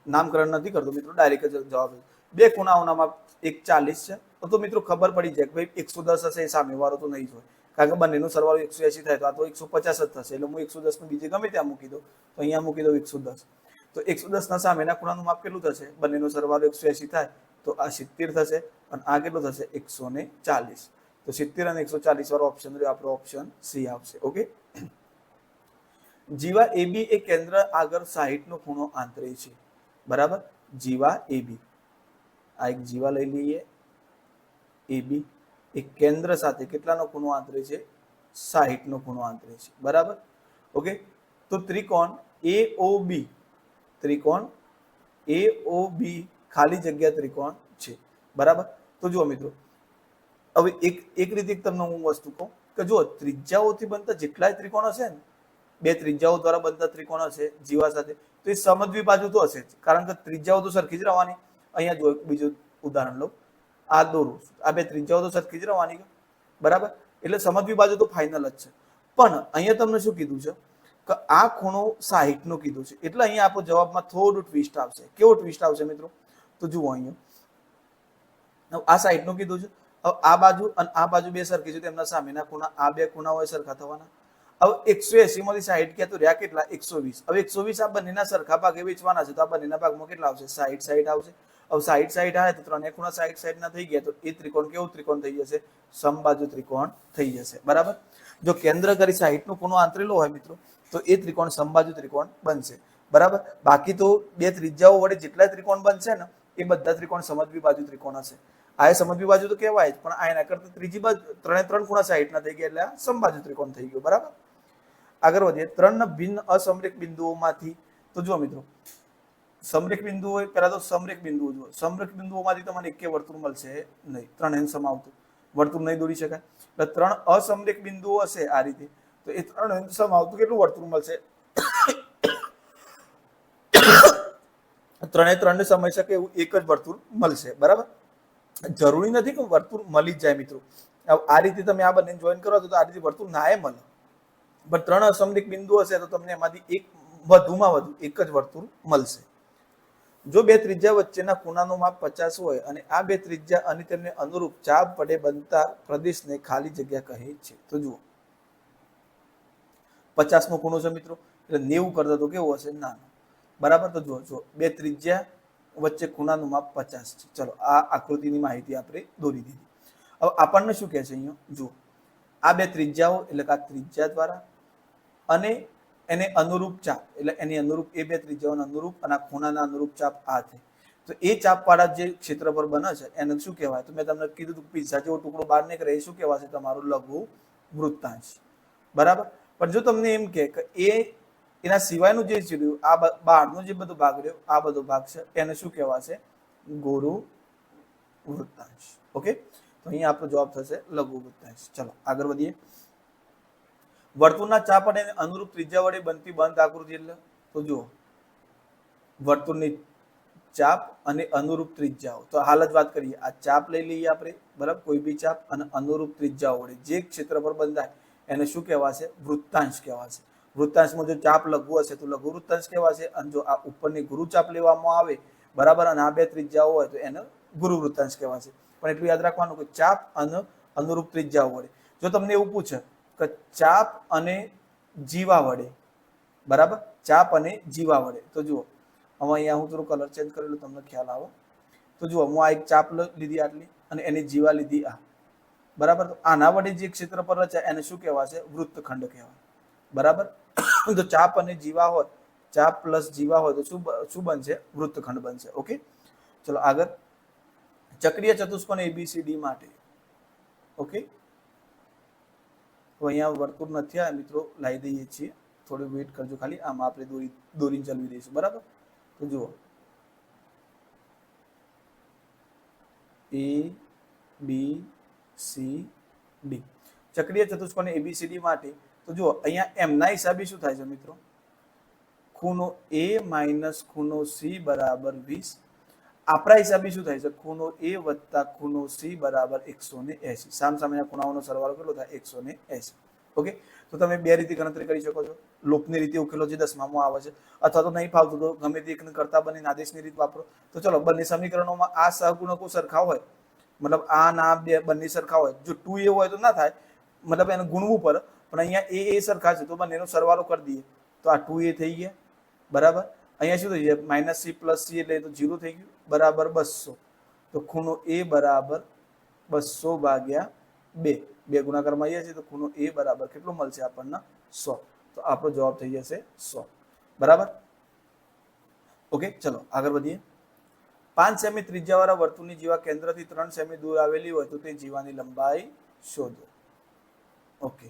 નામકરણ નથી કરતો મિત્રો, ડાયરેક્ટ જ જવાબ. બે ખૂણાઓના માપ એક 40 છે. તો મિત્રો ખબર પડી જાય કે ભાઈ 110 હશે, એ સામેવાળો તો નહીં જ હોય, કારણ કે બંનેનો સરવાળો 180 થાય તો આ તો 150 જ થશે. એટલે હું 110 નું બીજે ગમે ત્યાં મૂકી દઉં, તો અહીંયા મૂકી દઉં 110. તો 110 ના સામેના ખૂણાનું માપ કેટલું થશે? બંનેનો સરવાળો 180 થાય તો આ 70 થશે અને આ કેટલું થશે? 140. તો 70 અને 140 વાળો ઓપ્શન રહ્યો આપણો ઓપ્શન સી આવશે. ઓકે. જીવા એબી એ કેન્દ્ર આગળ 60 નો ખૂણો આંતરે છે. બરાબર. જીવા એબી, આ એક જીવા લઈ લઈએ. એબી એક કેન્દ્ર સાથે કેટલાનો ખૂણો આંતરે છે? 60 નો ખૂણો આંતરે છે. બરાબર. ઓકે. તો ત્રિકોણ એઓબી, ત્રિકોણ એઓબી ખાલી જગ્યા ત્રિકોણ છે. બરાબર. તો જુઓ મિત્રો, હવે એક રીતે તમને હું વસ્તુ કહું કે જો ત્રિજ્યાઓથી બનતા જેટલાય ત્રિકોણ હશે ને, બે ત્રિજ્યાઓ દ્વારા બનતા ત્રિકોણ હશે જીવા સાથે, તો એ સમદ્વિ બાજુ તો હશે જ, કારણ કે ત્રિજ્યાઓ તો સરખી જ રહેવાની. અહીંયા જો બીજું ઉદાહરણ લો, આ દોરું, આ બે ત્રિજ્યાઓ તો સરખી જ રહેવાની. બરાબર. એટલે સમદ્વિ બાજુ તો ફાઇનલ જ છે. પણ અહીંયા તમને શું કીધું છે કે આ ખૂણો 60 નો કીધું છે. એટલે અહીંયા આપણો જવાબમાં થોડું ટ્વિસ્ટ આવશે. કેવો ટ્વિસ્ટ આવશે મિત્રો? તો જુઓ અહીંયા આ 60 નું કીધું છે. હવે આ બાજુ અને આ બાજુ બે સરખી છે, તેમના સામેના ખૂણા, આ બે ખૂણા હોય સરખા થવાના. હવે 180 માંથી 60 ક્યાં તો રહ્યા કેટલા? 120. હવે 120 આ બંનેના સરખા ભાગે વેચવાના છે, તો આ બંનેના ભાગમાં કેટલા આવશે? 60 આવશે. હવે 60 આવે તો ત્રણે ખૂણા 60 ના થઈ ગયા, તો એ ત્રિકોણ કેવું ત્રિકોણ થઈ જશે? સમબાજુ ત્રિકોણ થઈ જશે. બરાબર. જો કેન્દ્ર કરી 60 નો ખૂણો આંતરેલો હોય મિત્રો, તો એ ત્રિકોણ સમબાજુ ત્રિકોણ બનશે. બરાબર. બાકી તો બે ત્રિજ્યાઓ વડે જેટલા ત્રિકોણ બનશે ને, એ બધા ત્રિકોણ સમદ્વિ બાજુ ત્રિકોણ હશે. આ સમદ્વિ બાજુ તો કહેવાય જ, પણ આ એના કરતા ત્રીજી બાજુ ત્રણ ખૂણા 60 ના થઈ ગયા, એટલે આ સમબાજુ ત્રિકોણ થઈ ગયો. બરાબર. આગળ વધીએ. ત્રણ ભિન્ન અસમરેખ બિંદુઓમાંથી, તો જુઓ મિત્રો, સમરેખ બિંદુ હોય, પહેલા તો સમરેખ બિંદુઓ જુઓ. સમરેખ બિંદુઓમાંથી તમને એક વર્તુળ મળશે નહીં, ત્રણ એન સમાવતું વર્તુળ નહીં દોરી શકાય. એટલે ત્રણ અસમરેખ બિંદુઓ હશે આ રીતે, તો એ ત્રણ એન સમાવતું કેટલું વર્તુળ મળશે? ત્રણે સમય શકે એવું એક જ વર્તુળ મળશે. બરાબર. જરૂરી નથી કે વર્તુળ મળી જ જાય મિત્રો. આ રીતે તમે આ બંને જોઈન કરો તો આ રીતે વર્તુળ ના મળે, પણ ત્રણ અસમરેખ બિંદુ હશે તો તમને એમાંથી એક વધુમાં વધુ એક જ વર્તુળ મળશે. જો બે ત્રિજ્યા વચ્ચેના ખૂણાનું માપ 50 હોય અને આ બે ત્રિજ્યા અને તેમને અનુરૂપ ચાપ વડે બનતા પ્રદેશને ખાલી જગ્યા કહે છે. તો જુઓ, 50 નો ખૂણો છે મિત્રો, એટલે 90 કરતા તો કેવું હશે? નાનું. બરાબર. તો જુઓ, બે ત્રિજ્યા વચ્ચે ખૂણાનું માપ 50 છે. ચલો, આ આકૃતિની માહિતી આપણે દોરી દીધી. હવે આપણને શું કહે છે અહીંયા? જુઓ, આ બે ત્રિજ્યાઓ એટલે કે આ ત્રિજ્યા દ્વારા અને એને અનુરૂપ ચાપ, એટલે એની અનુરૂપ એ બે ત્રિજ્યાઓને અનુરૂપ અને આ ખૂણાના અનુરૂપ ચાપ આ છે. તો એ ચાપ વાળા જે ક્ષેત્રફળ બને છે એને શું કહેવાય? તો મેં તમને કીધું હતું, પિઝા જેવો ટુકડો બહાર નીકળે એ શું કહેવાશે? તમારું લઘુ વૃત્તાંશ. બરાબર. પણ જો તમને એમ કે એ એના સિવાયનું જે રહ્યું, આ બહારનો જે બધો ભાગ રહ્યો, આ બધો ભાગ છે, એને શું કહેવાશે? ગુરુ વૃત્તાંશ. ઓકે. તો અહીંયા આપણો જવાબ થશે લઘુ વૃત્તાંશ. ચલો આગળ વધીએ. વર્તુળના ચાપ અને અનુરૂપ ત્રિજ્યા વડે બનતી બંધ આકૃતિ એટલે, તો જુઓ, વર્તુળની ચાપ અને અનુરૂપ ત્રિજ્યાઓ. તો હાલ જ વાત કરીએ, આ ચાપ લઈ લઈએ આપણે. બરાબર. કોઈ બી ચાપ અને અનુરૂપ ત્રિજ્યાઓ વડે જે ક્ષેત્રફળ બંધાય એને શું કહેવાશે? વૃત્તાંશ કહેવાશે. વૃત્તાંશમાં જો ચાપ લઘુ હશે તો લઘુ વૃત્તાંશ કહેવાશે, અને જો આ ઉપરની ગુરુ ચાપ લેવામાં આવે, બરાબર, અને આ બે ત્રિજ્યાઓ હોય તો એને ગુરુ વૃત્તાંશ કહેવાશે. પણ એટલું યાદ રાખવાનું કે ચાપ અને અનુરૂપ ત્રિજ્યાઓ વડે. જો તમને એવું પૂછે કે ચાપ અને જીવા વડે, બરાબર, ચાપ અને જીવા વડે, તો જુઓ, હવે અહીંયા હું થોડું કલર ચેન્જ કરેલું તમને ખ્યાલ આવો. તો જુઓ, હું આ એક ચાપ લીધી આટલી અને એની જીવા લીધી આ. બરાબર. તો આના વડે જે ક્ષેત્રફળ રચાય એને શું કહેવાશે? વૃત્તખંડ કહેવાય. બરાબર. તો ચાપ અને જીવા હોય, ચાપ પ્લસ જીવા હોય તો શું બનશે? વૃત્તખંડ બનશે. ઓકે. ચલો આગળ. ચક્રીય ચતુષ્કોણ ABCD માટે. ઓકે. તો અહીંયા વર્તુળ નથી આ મિત્રો, લાવી દઈએ છીએ. થોડું વેઇટ કરજો ખાલી, આમાં આપણે દોરીને ચલાવી દઈશું. બરાબર. તો જુઓ, ABCD ચક્રીય ચતુષ્કોણ ABCD માટે તો જુઓ અહીંયા એમના હિસાબે શું થાય છે મિત્રો, ખૂણો એ માઇનસ ખૂણો સી બરાબર 20. આપણા હિસાબે શું થાય છે, ખૂણો એ વત્તા ખૂણો સી બરાબર 180. સામસામેના ખૂણાઓનો સરવાળો કેટલો થાય, 180. ઓકે, તો તમે બે રીતે ગણતરી કરી શકો છો. લોપની રીતે ઉકેલો જે 10માં આવે છે, અથવા તો નહીં ફાવતું તો ગમે તે એકને કરતા બનીને આદેશની રીત વાપરો. તો ચલો, બંને સમીકરણોમાં આ સહગુણકો સરખા હોય, મતલબ આ ના બે બંને સરખા હોય, જો 2a હોય તો ના થાય, મતલબ એને ગુણવું પડે, પણ અહીંયા એ સરખા છે તો બંનેનો સરવાળો કરી દઈએ તો આ 2a થઈ ગયા બરાબર. અહીંયા શું થઈ જાય, માઇનસ સી પ્લસ સી એટલે તો 0 થઈ ગયું બરાબર 200. તો ખૂણો એ બરાબર 200 ભાગ્યા 2, બે ગુણાકારમાં આવ્યા છે તો ખૂણો એ બરાબર કેટલો મળશે આપણને, 100. તો આપણો જવાબ થઈ જશે 100 બરાબર. ઓકે, ચલો આગળ વધીએ. 5 સેમી ત્રિજ્યાવાળા વર્તુળની જીવા કેન્દ્રથી 3 સેમી દૂર આવેલી હોય તો તે જીવાની લંબાઈ શોધો. ઓકે,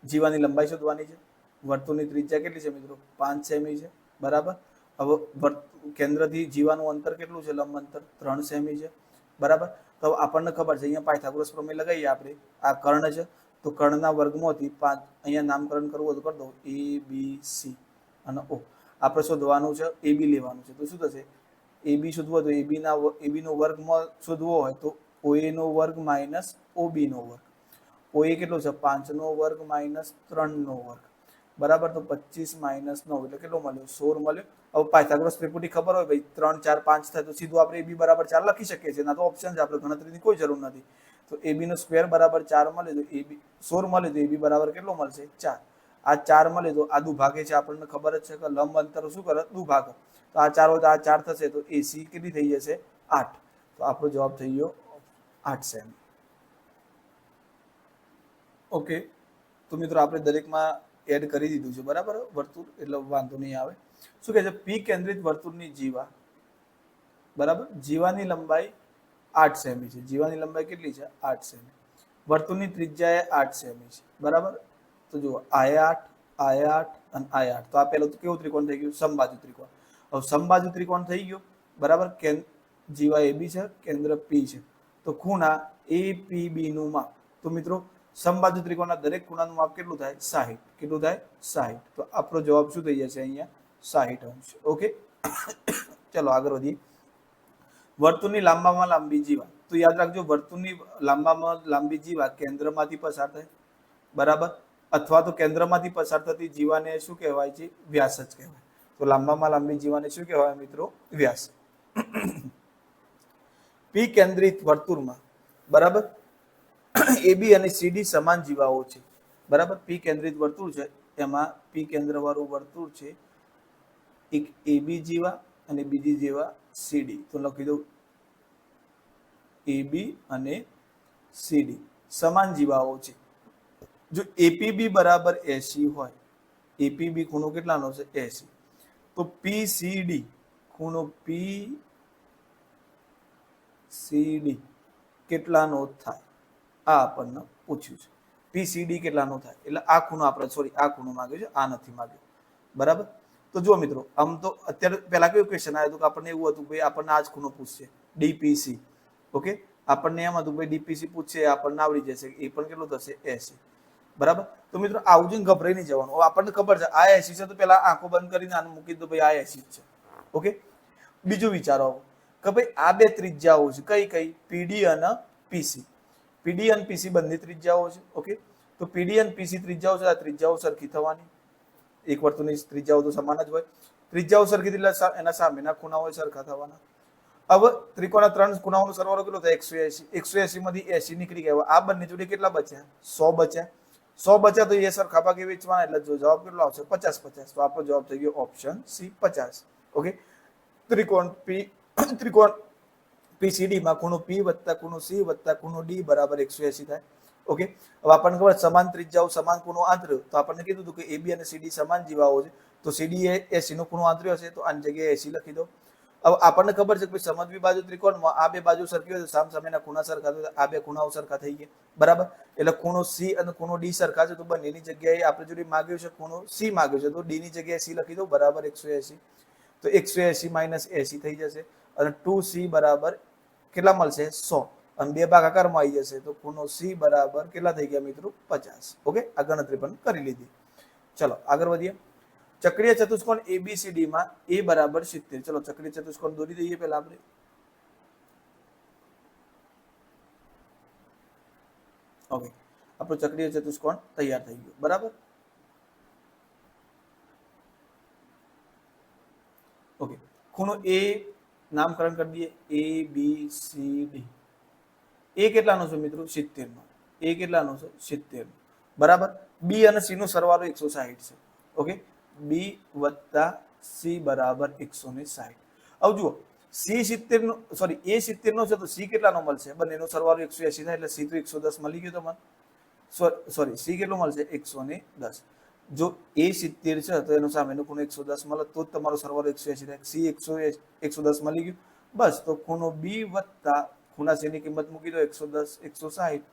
જીવાની લંબાઈ શોધવાની છે. વર્તુળની ત્રિજ્યા કેટલી છે મિત્રો, 5 સેમી છે બરાબર. હવે કેન્દ્રથી જીવાનું અંતર કેટલું છે, લંબ અંતર 3 સેમી છે બરાબર. તો આપણને ખબર છે, અહીંયા પાયથાગોરસ પ્રમેય લગાવીએ આપણે. આ કર્ણ છે તો કર્ણના વર્ગમાંથી 5, અહીંયા નામકરણ કરવું હોય તો કરી દો, એ બી સી અને ઓ. આપણે શોધવાનું છે, એ બી લેવાનું છે. તો શું થશે, એ બી શોધવો હોય તો એ નો વર્ગમાં શોધવો હોય તો OA નો વર્ગ માઇનસ OB નો વર્ગ. OA કેટલો છે, 5 નો વર્ગ માઇનસ 3 નો વર્ગ બરાબર. તો 25 માઇનસ 9 એટલે કેટલો મળ્યો, 16 મળ્યો. હવે પાયથાગોરસ ત્રિપુટી ખબર હોય ભાઈ, 3 4 5 થાય તો સીધું આપણે AB બરાબર 4 લખી શકીએ છીએ. ના તો ઓપ્શન છે, આપણે ગણતરીની કોઈ જરૂર નથી. તો AB નો સ્ક્વેર બરાબર 4 મળે તો AB 16 મળે તો AB બરાબર કેટલો મળશે, 4. આ 4 મળે તો આ દુભાગે છે, આપણને ખબર જ છે કે લંબ અંતર શું કરે, દુભાગે. તો આ 4 હોય તો આ 4 થશે તો AC કેટલી થઈ જશે, 8. તો આપણો જવાબ થઈ ગયો 8 સેમી. ઓકે, તો મિત્રો આપણે દરેકમાં એડ કરી દીધું છે બરાબર વર્તુળ, એટલે વાંધો નહીં આવે. શું કહે છે, પી કેન્દ્રિત વર્તુળની જીવા બરાબર, જીવાની લંબાઈ 8 સેમી છે. જીવાની લંબાઈ કેટલી છે, 8 સેમી. વર્તુળની ત્રિજ્યા 8 સેમી છે બરાબર. તો જુઓ, આ 8 અને આ 8. તો આ પહેલું તો કેવું ત્રિકોણ થઈ ગયું, સમબાજુ ત્રિકોણ. હવે સમબાજુ ત્રિકોણ થઈ ગયો બરાબર. જીવા AB છે, કેન્દ્ર P છે. તો ખૂણા APB નું માપ, તો મિત્રો સમબાજુ ત્રિકોણના દરેક ખૂણાનું માપ કેટલું થાય, 60. કેટલું થાય, 60. તો આપણો જવાબ શું થઈ જશે અહીંયા, 60 અંશ. ઓકે, ચલો આગળ વધીએ. વર્તુળની લાંબામાં લાંબી જીવા, તો યાદ રાખજો, વર્તુળની લાંબામાં લાંબી જીવા કેન્દ્રમાંથી પસાર થાય બરાબર, અથવા તો કેન્દ્રમાંથી પસાર થતી જીવાને શું કહેવાય છે, વ્યાસ જ કહેવાય. તો લાંબામાં લાંબી જીવાને શું કહેવાય મિત્રો, વ્યાસ. પી કેન્દ્રિત વર્તુળમાં બરાબર AB અને CD સમાન જીવાઓ છે બરાબર. પી કેન્દ્રિત વર્તુળ છે, એમાં પી કેન્દ્ર વાળું વર્તુળ છે, એક AB જીવા અને બીજી જીવા CD. તો લખી દઉં, AB અને CD સમાન જીવાઓ છે. જો APB બરાબર 80 હોય, APB ખૂણો કેટલાનો છે, 80, તો PCD ખૂણો PCD કેટલાનો થાય, આ આપણને પૂછ્યું છે. PCD કેટલાનો થાય, એટલે આ ખૂણો આપણે, સોરી, આ ખૂણો માંગ્યો છે, આ નથી માંગ્યો બરાબર. તો જુઓ મિત્રો, આમ તો અત્યારે પહેલા કેવું ક્વેશ્ચન આવ્યું હતું કે આપણને એવું હતું કે આપણને આ જ ખૂણો પૂછશે, DPC. ઓકે, આપણને એમ હતું કે DPC પૂછશે, આપણને આવડી જશે, એ પણ કેટલું થશે, 80 બરાબર. તો મિત્રો આવું જ ગભરાઈ નહીં જવાનું. હવે આપણને ખબર છે આ 80 છે તો પેલા આંખો બંધ કરીને આનું મૂકી દો, ભાઈ આ 80 છે. ઓકે, બીજું વિચારો કે ભાઈ આ બે ત્રિજ્યાઓ છે, કઈ કઈ, PD અને PC. PD અને PC બંને ત્રિજ્યાઓ છે. ઓકે, તો PD અને PC ત્રિજ્યાઓ છે, આ ત્રિજ્યાઓ સરખી થવાની. એક વર્તુળની ત્રિજ્યાઓ તો સમાન જ હોય. ત્રિજ્યાઓ સરખી એટલે એના સામેના ખૂણાઓ સરખા થવાના. હવે ત્રિકોણના 3 ખૂણાઓનો સરવાળો કેટલો થાય, 180. 180 માંથી 80 નીકળી ગયા. આ બંને જોડે કેટલા બચ્યા, 100 બચ્યા. 100 બચ્યા તો એ સરખા ભાગે વેચવાના, એટલે જવાબ કેટલો આવશે, 50-50. તો આપણો જવાબ થઈ ગયો ઓપ્શન સી, 50. ઓકે, ત્રિકોણ PCD માં ખૂણો P વત્તા ખૂણો C વત્તા ખૂણો D બરાબર 180 થાય. ઓકે, હવે આપણને ખબર સમાન ત્રિજ્યાઓ સમાન ખૂણો આંતર્યો, તો આપણને કીધું હતું કે AB અને CD સમાન જીવાઓ છે, તો CD એ 80 નો ખૂણો આંતર્યો હશે, તો આની જગ્યાએ 80 લખી દો. હવે આપણને ખબર છે કે સમદ્વિ બાજુ ત્રિકોણમાં આ બે બાજુ સરખી હોય તો સામસામેના ખૂણા સરખા થાય, આ બે ખૂણાઓ સરખા થઈ ગયા બરાબર. એટલે ખૂણો C અને ખૂણો D સરખા છે, તો બંનેની જગ્યાએ આપણે જોડે માંગ્યું છે ખૂણો C માંગ્યો છે, તો D ની જગ્યાએ C લખી દો બરાબર 180. તો 180 માઇનસ 80 થઈ જશે, અને 2C બરાબર કેટલા મળશે, 100. અને 2 ભાગાકારમાં આવી જશે તો ખૂણો સી બરાબર કેટલા થઈ ગયા મિત્રો 50. ઓકે, આ ગણતરી પણ કરી લીધી. ચલો આગળ વધીએ. ચક્રીય ચતુષ્કોણ એબીસીડી માં એ બરાબર 70. ચલો ચક્રીય ચતુષ્કોણ દોરી દઈએ પહેલા આપણે. ઓકે, આપણો ચક્રીય ચતુષ્કોણ તૈયાર થઈ ગયો. બરાબર. ઓકે, ખૂણો એ નામકરણ કરી દઈએ એ બી સી ડી. એ કેટલાનો છે મિત્રો 70 નો. એ કેટલાનો છે 70 નો. બરાબર. બી અને સી નો સરવાળો 160 છે. ઓકે, બી વત્તા સી બરાબર 160. હવે જુઓ સી 70 નો સોરી એ 70 નો છે તો સી કેટલાનો મળશે? બંનેનો સરવાળો 180 થાય એટલે સી તો 110 મળી ગયો તમને. સોરી સી કેટલો મળશે 110. જો એ 70 છે તો એનો સામેનો ખૂણો 110 મળે તો જ તમારો સરવાળો 180 થાય. સી 110 મળી ગયું. બસ તો ખૂણો બી વત્તા ખૂણા સી ની કિંમત મૂકી દો 110 160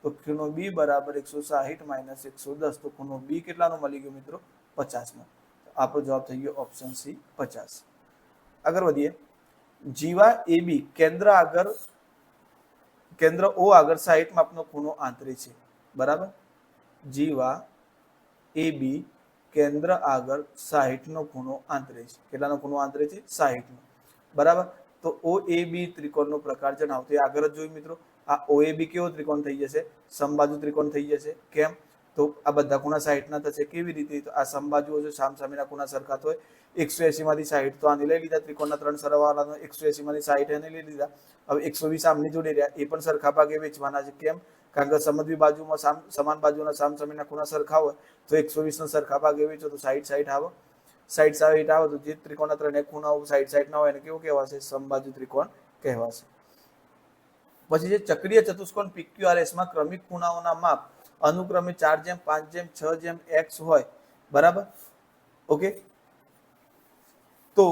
તો ખૂણો બી બરાબર 160 માઇનસ 110 તો ખૂણો બી કેટલાનો મળી ગયો મિત્રો 50 નો. આપણો જવાબ થઈ ગયો ઓપ્શન સી 50. આગળ વધીએ. જીવા એબી કેન્દ્ર ઓ આગળ 60 માપનો ખૂણો આંતરે છે. બરાબર. જીવા એબી કેન્દ્ર આગળ 60 નો ખૂણો આંતરે છે. કેટલાનો ખૂણો આંતરે છે? 60 નો. બરાબર. તો ઓએબી ત્રિકોણનો પ્રકાર જણાવો. તો આગળ જ જોયું મિત્રો. આ ઓએબી કેવો ત્રિકોણ થઈ જશે? સમબાજુ ત્રિકોણ થઈ જશે. કેમ? તો આ બધા ખૂણા 60 ના થશે. કેવી રીતે? તો આ સમબાજુઓ છે, સામસામેના ખૂણા સરખા હોય. 180 માંથી 60 તો આને લઈ લીધા. ત્રિકોણના 3 સરવાળાનો 180 માંથી 60 એને લઈ લીધા. હવે 120 આમની જોડે રહ્યા. એ પણ સરખા ભાગે વેચવાના છે. કેમ? કારણ કે સમદ્વિ બાજુમાં સમાન બાજુના સામસામેના ખૂણા સરખા હોય તો 120 નો સરખા ભાગે વેચો તો 60 60 આવે. 60 60 આવે તો જે ત્રિકોણના 3 ખૂણાઓ 60 60 ના હોય એને કેવું કહેવાશે? સમબાજુ ત્રિકોણ કહેવાશે. પછી જે ચક્રીય ચતુષ્કોણ PQRS માં ક્રમિક ખૂણાઓના માપ અનુક્રમે 4:5:6:x હોય. બરાબર. ઓકે, તો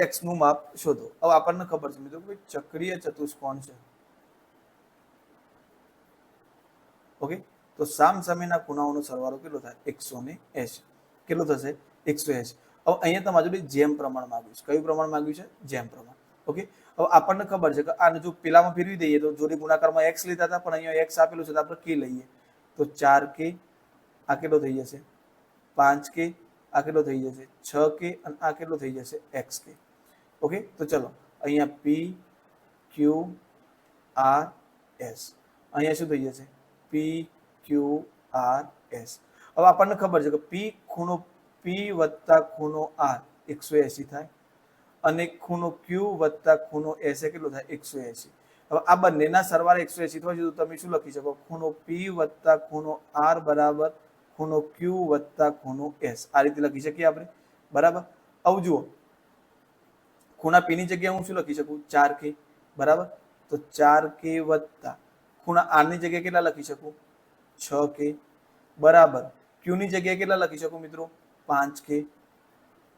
x નું માપ શોધો. હવે આપણને ખબર છે મિત્રો કે ચક્રીય ચતુષ્કોણ છે. ઓકે, તો સામસામેના ખૂણાઓનો સરવાળો કેટલો થાય? 180. કેટલો થશે? 180. હવે અહીંયા તમારી જોડે જેમ પ્રમાણ માંગ્યું છે. કયું પ્રમાણ માંગ્યું છે? જેમ પ્રમાણ. ઓકે, હવે આપણને ખબર છે કે આને જો પેલામાં ફેરવી દઈએ તો જોડે ગુણાકારમાં x લીધા હતા, પણ અહીંયા x આપેલું છે તો આપણે k લઈએ તો 4k આ કેટલો થઈ જશે? 5k આ કેટલો થઈ જશે? 6k અને આ કેટલો થઈ જશે? xk. ઓકે, તો ચલો અહીંયા p q r s અહીંયા શું થઈ જશે? p q r s. હવે આપણને ખબર છે કે p ખૂણો p વત્તા ખૂણો r 180 થાય અને ખૂણો q વત્તા ખૂણો s કેટલો થાય? 180. હવે આ બંનેના સરવાળે 180 થાય તો તમે શું લખી શકો? ખૂણો p વત્તા ખૂણો r બરાબર ખૂણો q વત્તા ખૂણો s. આ રીતે લખી શકીએ આપણે. બરાબર. હવે જુઓ ખૂણા p ની જગ્યાએ હું શું લખી શકું? 4k. બરાબર. તો 4k વત્તા ખૂણા r ની જગ્યાએ કેટલા લખી શકું? 6k. બરાબર. q ની જગ્યાએ કેટલા લખી શકું મિત્રો? 5k.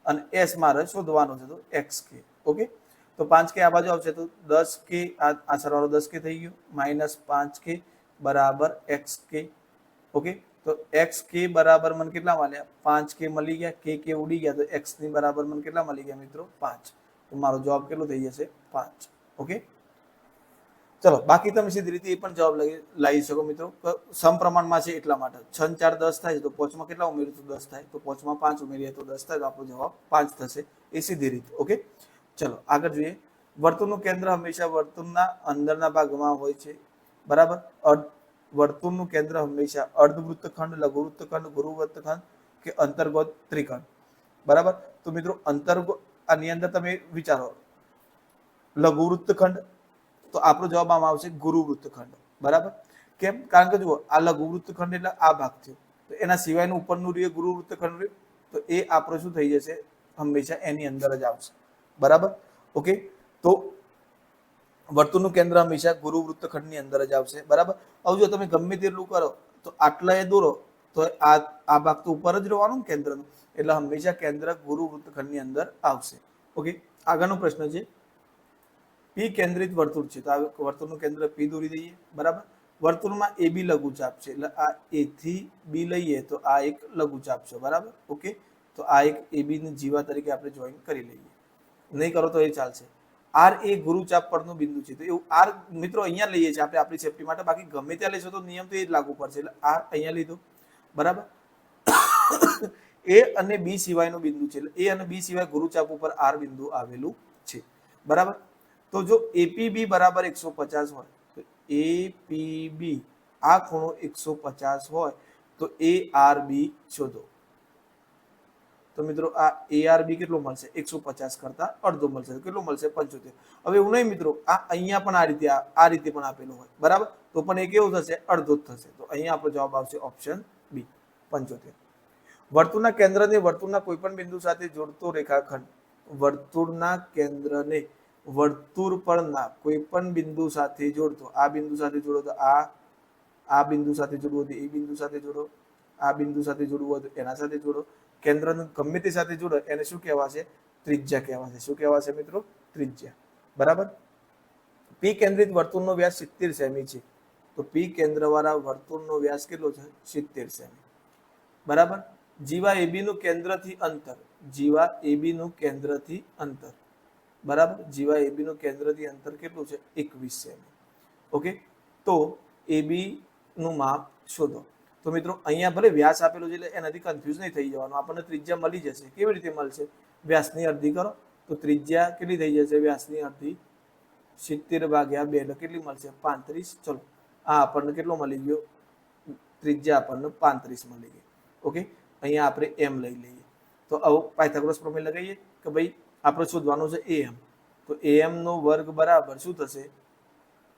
અને s મારે શોધવાનો છે તો xk. ઓકે, તો 5k આ બાજુ આવશે તો 10k આ સરવાળો 10k થઈ ગયો માઇનસ 5k બરાબર xk. ઓકે, તો xk બરાબર મને કેટલા મળ્યા? 5k મળી ગયા. k ઉડી ગયા તો x ની બરાબર મને કેટલા મળી ગયા મિત્રો? 5. તો મારો જવાબ કેટલો થઈ જશે? 5. ઓકે, ચલો બાકી તમે સીધી રીતે એ પણ જવાબ લાવી શકો મિત્રો. સમપ્રમાણમાં છે એટલા માટે 6 4 10 થાય તો 5 માં કેટલા ઉમેરીએ તો 10 થાય. તો 5 માં 5 ઉમેરીએ તો 10 થાય તો આપણો જવાબ 5 થશે. એ સીધી રીત. ઓકે, ચલો આગળ જોઈએ. વર્તુળનું કેન્દ્ર હંમેશા વર્તુળના અંદરના ભાગમાં હોય છે. બરાબર. વર્તુળનું કેન્દ્ર હંમેશા અર્ધવૃત્તખંડ, લઘુવૃત્તખંડ, ગુરુવૃત્તખંડ કે અંતર્ગત ત્રિકોણ. બરાબર. તો મિત્રો અંતર્ગત આની અંદર તમે વિચારો લઘુવૃત્તખંડ તો આપણો જવાબ આમાં આવશે ગુરુવૃત્તખંડ. બરાબર. કેમ? કારણ કે જુઓ આ લઘુવૃત્તખંડ એટલે આ ભાગ થયો તો એના સિવાયનું ઉપરનું રહ્યું ગુરુવૃત્તખંડ રહ્યું તો એ આપણો શું થઈ જશે? હંમેશા એની અંદર જ આવશે. બરાબર. ઓકે, તો વર્તુળનું કેન્દ્ર હંમેશા ગુરુવૃત્તખંડની અંદર જ આવશે. બરાબર. હવે જો તમે ગમે તેટલું કરો તો આટલા એ દોરો તો આ ભાગ તો ઉપર જ રહેવાનું કેન્દ્રનો એટલે હંમેશા કેન્દ્ર ગુરુવૃત્તખંડની અંદર આવશે. ઓકે, આગળનો પ્રશ્ન છે પી કેન્દ્રિત વર્તુળ છે તો આ વર્તુળનું કેન્દ્ર પી દોરી દઈએ. બરાબર. વર્તુળમાં એ બી લઘુચાપ છે એટલે આ એ થી બી લઈએ તો આ એક લઘુચાપ છે. બરાબર. ઓકે, તો આ એક એ બી ની જીવા તરીકે આપણે જોઈન કરી લઈએ. નહીં કરો તો એ ચાલશે. આર એ ગુરુચાપ પરનું બિંદુ છે. તો એવું આર મિત્રો અહીંયા લઈએ છીએ આપણે આપણી સેફટી માટે, બાકી ગમે ત્યાં લઈશું તો નિયમ તો એ જ લાગુ પડશે. એટલે આર અહીંયા લીધું, બરાબર. એ અને બી સિવાયનું બિંદુ છે, એટલે એ અને બી સિવાય ગુરુચાપ ઉપર આર બિંદુ આવેલું છે, બરાબર. તો જો એપીબી બરાબર 150 હોય તો એપીબી આ ખૂણો 150 હોય તો એ આર બી શોધો. તો મિત્રો આ ARB કેટલો મળશે? 150 કરતા અડધો મળશે. કેટલો મળશે? 75. હવે એવું નહીં મિત્રો, આ અહીંયા પણ આ રીતે પણ આપેલું હોય, બરાબર, તો પણ એ કેવું થશે? અડધો જ થશે. તો અહીંયા આપણો જવાબ આવશે ઓપ્શન બી, 75. વર્તુળના કેન્દ્રને વર્તુળના કોઈપણ બિંદુ સાથે જોડતો રેખાખંડ, વર્તુળના કેન્દ્રને વર્તુળ પરના કોઈપણ બિંદુ સાથે જોડતો, આ બિંદુ સાથે જોડો તો આ બિંદુ સાથે જોડવો તો એ બિંદુ સાથે જોડો, આ બિંદુ સાથે જોડવું હોય તો એના સાથે જોડો, કેન્દ્રને ગમે તે સાથે જોડો એને શું કહેવાશે? ત્રિજ્યા કહેવાશે. શું કહેવાશે મિત્રો? ત્રિજ્યા, બરાબર. પી કેન્દ્રિત વર્તુળનો વ્યાસ 70 સેમી છે. તો પી કેન્દ્રવાળા વર્તુળનો વ્યાસ કેટલો છે? 70 સેમી, બરાબર. જીવા એબી નું કેન્દ્રથી અંતર, જીવા એબી નું કેન્દ્રથી અંતર, બરાબર. જીવા એબી નું કેન્દ્રથી અંતર કેટલું છે? 21 સેમી. ઓકે, તો એબી નું માપ શોધો. તો મિત્રો અહીંયા ભલે વ્યાસ આપેલો છે એટલે એનાથી કન્ફ્યુઝ નહીં થઈ જવાનું, આપણને ત્રિજ્યા મળી જશે. કેવી રીતે મળશે? વ્યાસની અડધી કરો તો ત્રિજ્યા કેટલી થઈ જશે? વ્યાસની અડધી 70/2 એટલે કેટલી મળશે? 35. ચલો આ આપણને કેટલો મળી ગયો? ત્રિજ્યા આપણને 35 મળી ગઈ. ઓકે, અહીંયા આપણે એમ લઈ લઈએ. તો આવો પાયથાગોરસ પ્રમેય લગાવીએ કે ભાઈ આપણે શોધવાનું છે AM. તો AM નો વર્ગ બરાબર શું થશે?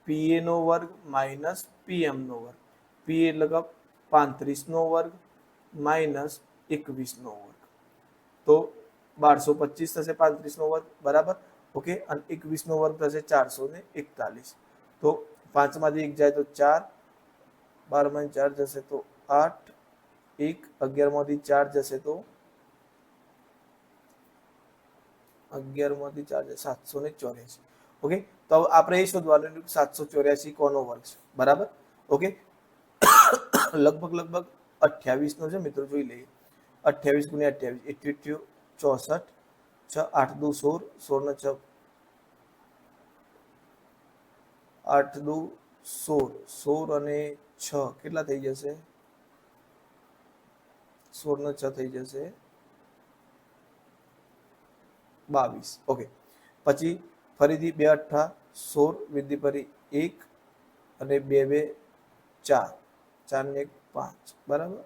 PA નો વર્ગ માઇનસ PM નો વર્ગ. PA એટલે કે 35 નો વર્ગ માઇનસ 21 નો વર્ગ. તો 1225 થશે 35 નો વર્ગ, બરાબર. ઓકે, અને 21 નો વર્ગ થશે 441. તો 5 માંથી 1 જાય તો 4, 12 માંથી 4 જશે તો 8, 1 11 માંથી 4 જશે તો 11 માંથી 4 જશે 784. ઓકે, તો આપણે એ શોધવાનું 784 કોનો વર્ગ છે, બરાબર. ઓકે, લગભગ 28 નો છે મિત્રો, જોઈ લઈએ. 28 ગુણ્યા 28 64, 6 8 દુ 16, 16 ને 6 8 દુ 16, 16 અને 6 કેટલા થઈ જશે? 16 ને 6 થઈ જશે 22. ઓકે, પછી ફરીથી 2 8 16 વિધિ ફરી 1 અને 2 2 4, 4 ને 1 5, બરાબર.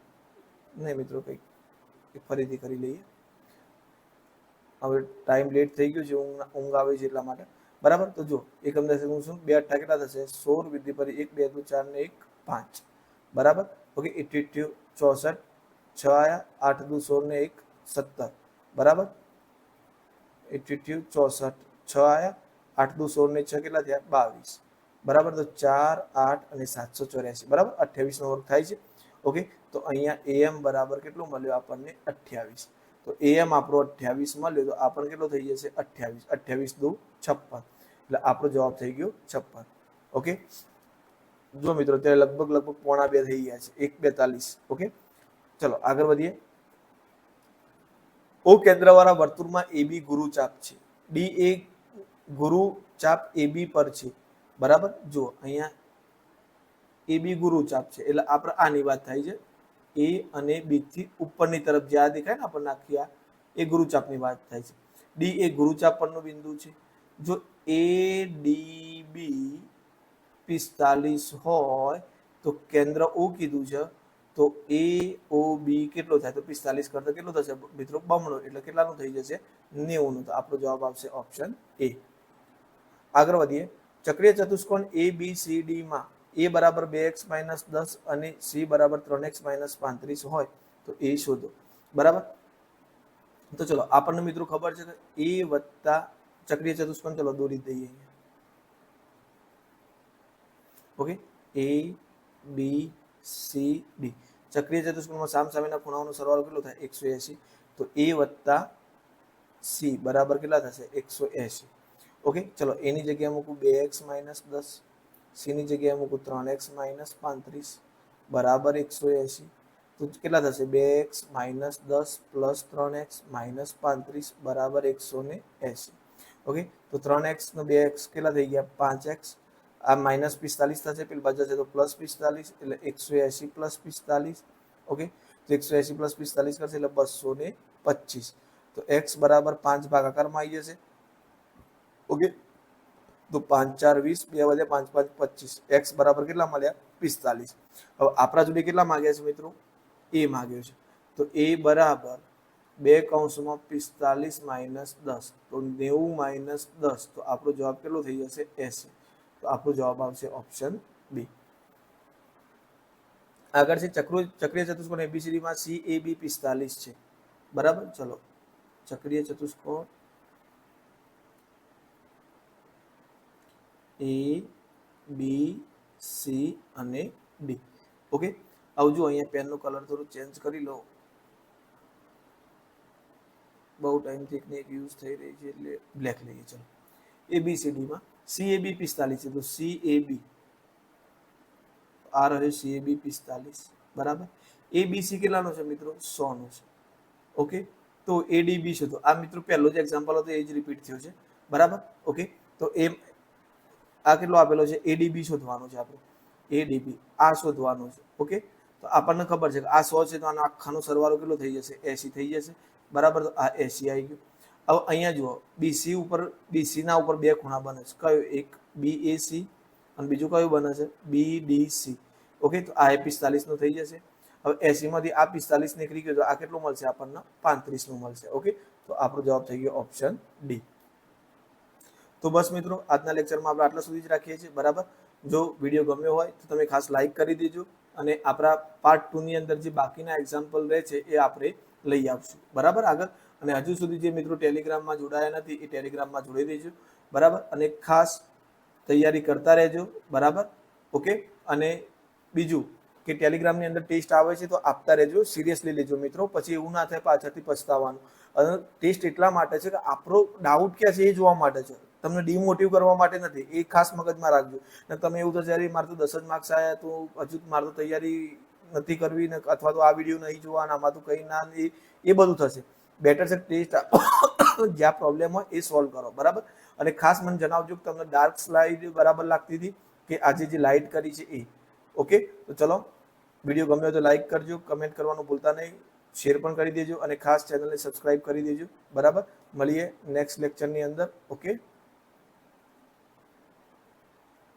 નહીં મિત્રો, કંઈક ફરીથી કરી લઈએ. હવે ટાઈમ લેટ થઈ ગયો છે, ઊંઘ આવે છે એટલા માટે, બરાબર. તો જો એકમ દશક શું? 2 8 કેટલા થશે? 16 વિધિ ફરી 1 2 2 4 ને 1 5, બરાબર. ઓકે, 88 64, 6 આયા, 8 દુ 16 ને 1 17, બરાબર. 88 64, 6 આયા, 8 દુ 16 ને 6 કેટલા થયા? 22, બરાબર. તો 4 8 અને 784, બરાબર. 28 નો વર્ગ થાય છે. ઓકે, તો અહીંયા AM બરાબર કેટલું મળ્યું આપણને? 28. તો AM આપણો 28 મળ્યો, તો આપણને કેટલો થઈ જશે? 28. 28 દુ 56, એટલે આપણો જવાબ થઈ ગયો 56. ઓકે, જો મિત્રો ત્યારે લગભગ 1:45 થઈ ગયા છે, 1:42. ઓકે, ચલો આગળ વધીએ. ઓ કેન્દ્રવાળા વર્તુળમાં AB ગુરુચાપ છે, D એ ગુરુચાપ AB પર છે, બરાબર. જો અહીંયા AB ગુરુચાપ છે એટલે આપણે આની વાત થાય છે. A અને B થી ઉપરની તરફ જે આ દેખાય ને આપણને આખી આ, એ ગુરુચાપની વાત થાય છે. D એ ગુરુચાપ પરનું બિંદુ છે. જો ADB 45 હોય તો કેન્દ્ર O કીધું છે, તો AOB કેટલો થાય? તો 45 કરતા કેટલો થશે મિત્રો? બમણો, એટલે કેટલાનું થઈ જશે? 90 નું. તો આપણો જવાબ આવશે ઓપ્શન A. આગળ વધીએ. ચક્રીય ચતુષ્કોણ ABCD માં A બરાબર 2x - 10 અને C બરાબર 3x - 35 હોય તો A શોધો, બરાબર. તો ચલો આપણને મિત્રો ખબર છે કે A વત્તા ચક્રીય ચતુષ્કોણ, ચલો દોરી દઈએ. ઓકે, ABCD ચક્રીય ચતુષ્કોણમાં સામસામેના ખૂણાઓનો સરવાળો કેટલો થાય? 180. તો A વત્તા C બરાબર કેટલા થશે? 180. ઓકે, ચલો A ની જગ્યાએ મૂકું 2x - 10, C ની જગ્યાએ મૂકું 3x - 35 બરાબર 180. તો કેટલા થશે? 2x - 10 + 3x - 35 બરાબર 180. ઓકે, તો 3x ને 2x કેટલા થઈ ગયા? 5x. આ -45 થશે, પેલી બાજુ છે તો +45, એટલે 180 + 45. ઓકે, તો 180 + 45 કરશે એટલે 225. તો x બરાબર 5 ભાગાકારમાં આવી જશે. ઓકે, તો 5 4 20, 2 વધે 5 5 25. x બરાબર કેટલા મળ્યા? 45. હવે આપણા જોડે કેટલા માંગ્યા છે મિત્રો? a માંગ્યો છે. તો a બરાબર 2 - 10, તો 90 - 10, તો આપણો જવાબ કેટલો થઈ જશે? 80. તો આપણો જવાબ આવશે ઓપ્શન બી. આગળ છે ચક્રીય ચતુષ્કોણ ABCD માં CAB 45 છે. બરાબર, ચલો ચક્રીય ચતુષ્કોણ A B C અને D. ઓકે, આવજો અહીંયા પેનનો કલર થોડું ચેન્જ કરી લો, બહુ ટાઈમથી એકને એક યુઝ થઈ રહી છે એટલે બ્લેક લઈએ. ચલો ABCD માં CAB 45 છે, તો CAB આ રહ્યો CAB 45. બરાબર, ABC કેટલાનો છે મિત્રો? 100 નો છે. ઓકે, તો ADB છે, તો આ મિત્રો પહેલો જ એક્ઝામ્પલ હતો એ જ રિપીટ થયો છે. બરાબર, ઓકે, તો આ કેટલો આપેલો છે? ADB શોધવાનો છે આપણે. ADB આ શોધવાનો છે. ઓકે, તો આપણને ખબર છે કે આ 100 છે, તો આનો આખાનો સરવાળો કેટલો થઈ જશે? 80 થઈ જશે. બરાબર, તો આ 80 આવી ગયું. હવે અહીંયા જુઓ, BC ના ઉપર બે ખૂણા બને છે. કયો? એક BAC અને બીજું કયું બને છે? BDC. ઓકે, તો આ 45 નું થઈ જશે. હવે 80 માંથી આ 45 નીકળી ગયો, તો આ કેટલું મળશે આપણને? 35 નું મળશે. ઓકે, તો આપણો જવાબ થઈ ગયો ઓપ્શન ડી. તો બસ મિત્રો, આજના લેક્ચરમાં આપણે આટલા સુધી જ રાખીએ છીએ. બરાબર, જો વિડીયો ગમ્યો હોય તો તમે ખાસ લાઈક કરી દેજો, અને આપણા પાર્ટ 2 ની અંદર જે બાકીના એક્ઝામ્પલ રહે છે એ આપણે લઈ આવશું. બરાબર, આગળ. અને હજુ સુધી જે મિત્રો ટેલિગ્રામમાં જોડાયા નથી એ ટેલિગ્રામમાં જોડી દેજો. બરાબર, અને ખાસ તૈયારી કરતા રહેજો. બરાબર, ઓકે. અને બીજું કે ટેલિગ્રામની અંદર ટેસ્ટ આવે છે તો આપતા રહેજો, સિરિયસલી લેજો મિત્રો, પછી એવું ના થાય પાછળથી પછતાવાનું. અને ટેસ્ટ એટલા માટે છે કે આપણો ડાઉટ ક્યાં છે એ જોવા માટે છે, તમને ડિમોટિવ કરવા માટે નથી. એ ખાસ મગજમાં રાખજો. ને તમે એવું થશે અરે મારે તો 10 જ માર્ક્સ આવ્યા, તો હજુ મારે તો તૈયારી નથી કરવી ને, અથવા તો આ વિડીયો નહીં જોવા, આમાં તો કંઈ ના, એ બધું થશે. બેટર છે ટેસ્ટ જ્યાં પ્રોબ્લેમ હોય એ સોલ્વ કરો. બરાબર, અને ખાસ મને જણાવજો કે તમને ડાર્ક સ્લાઇડ બરાબર લાગતી હતી કે આજે જે લાઇટ કરી છે એ. ઓકે, તો ચલો, વિડીયો ગમ્યો તો લાઈક કરજો, કમેન્ટ કરવાનું ભૂલતા નહીં, શેર પણ કરી દેજો, અને ખાસ ચેનલને સબસ્ક્રાઇબ કરી દેજો. બરાબર, મળીએ નેક્સ્ટ લેક્ચરની અંદર. ઓકે.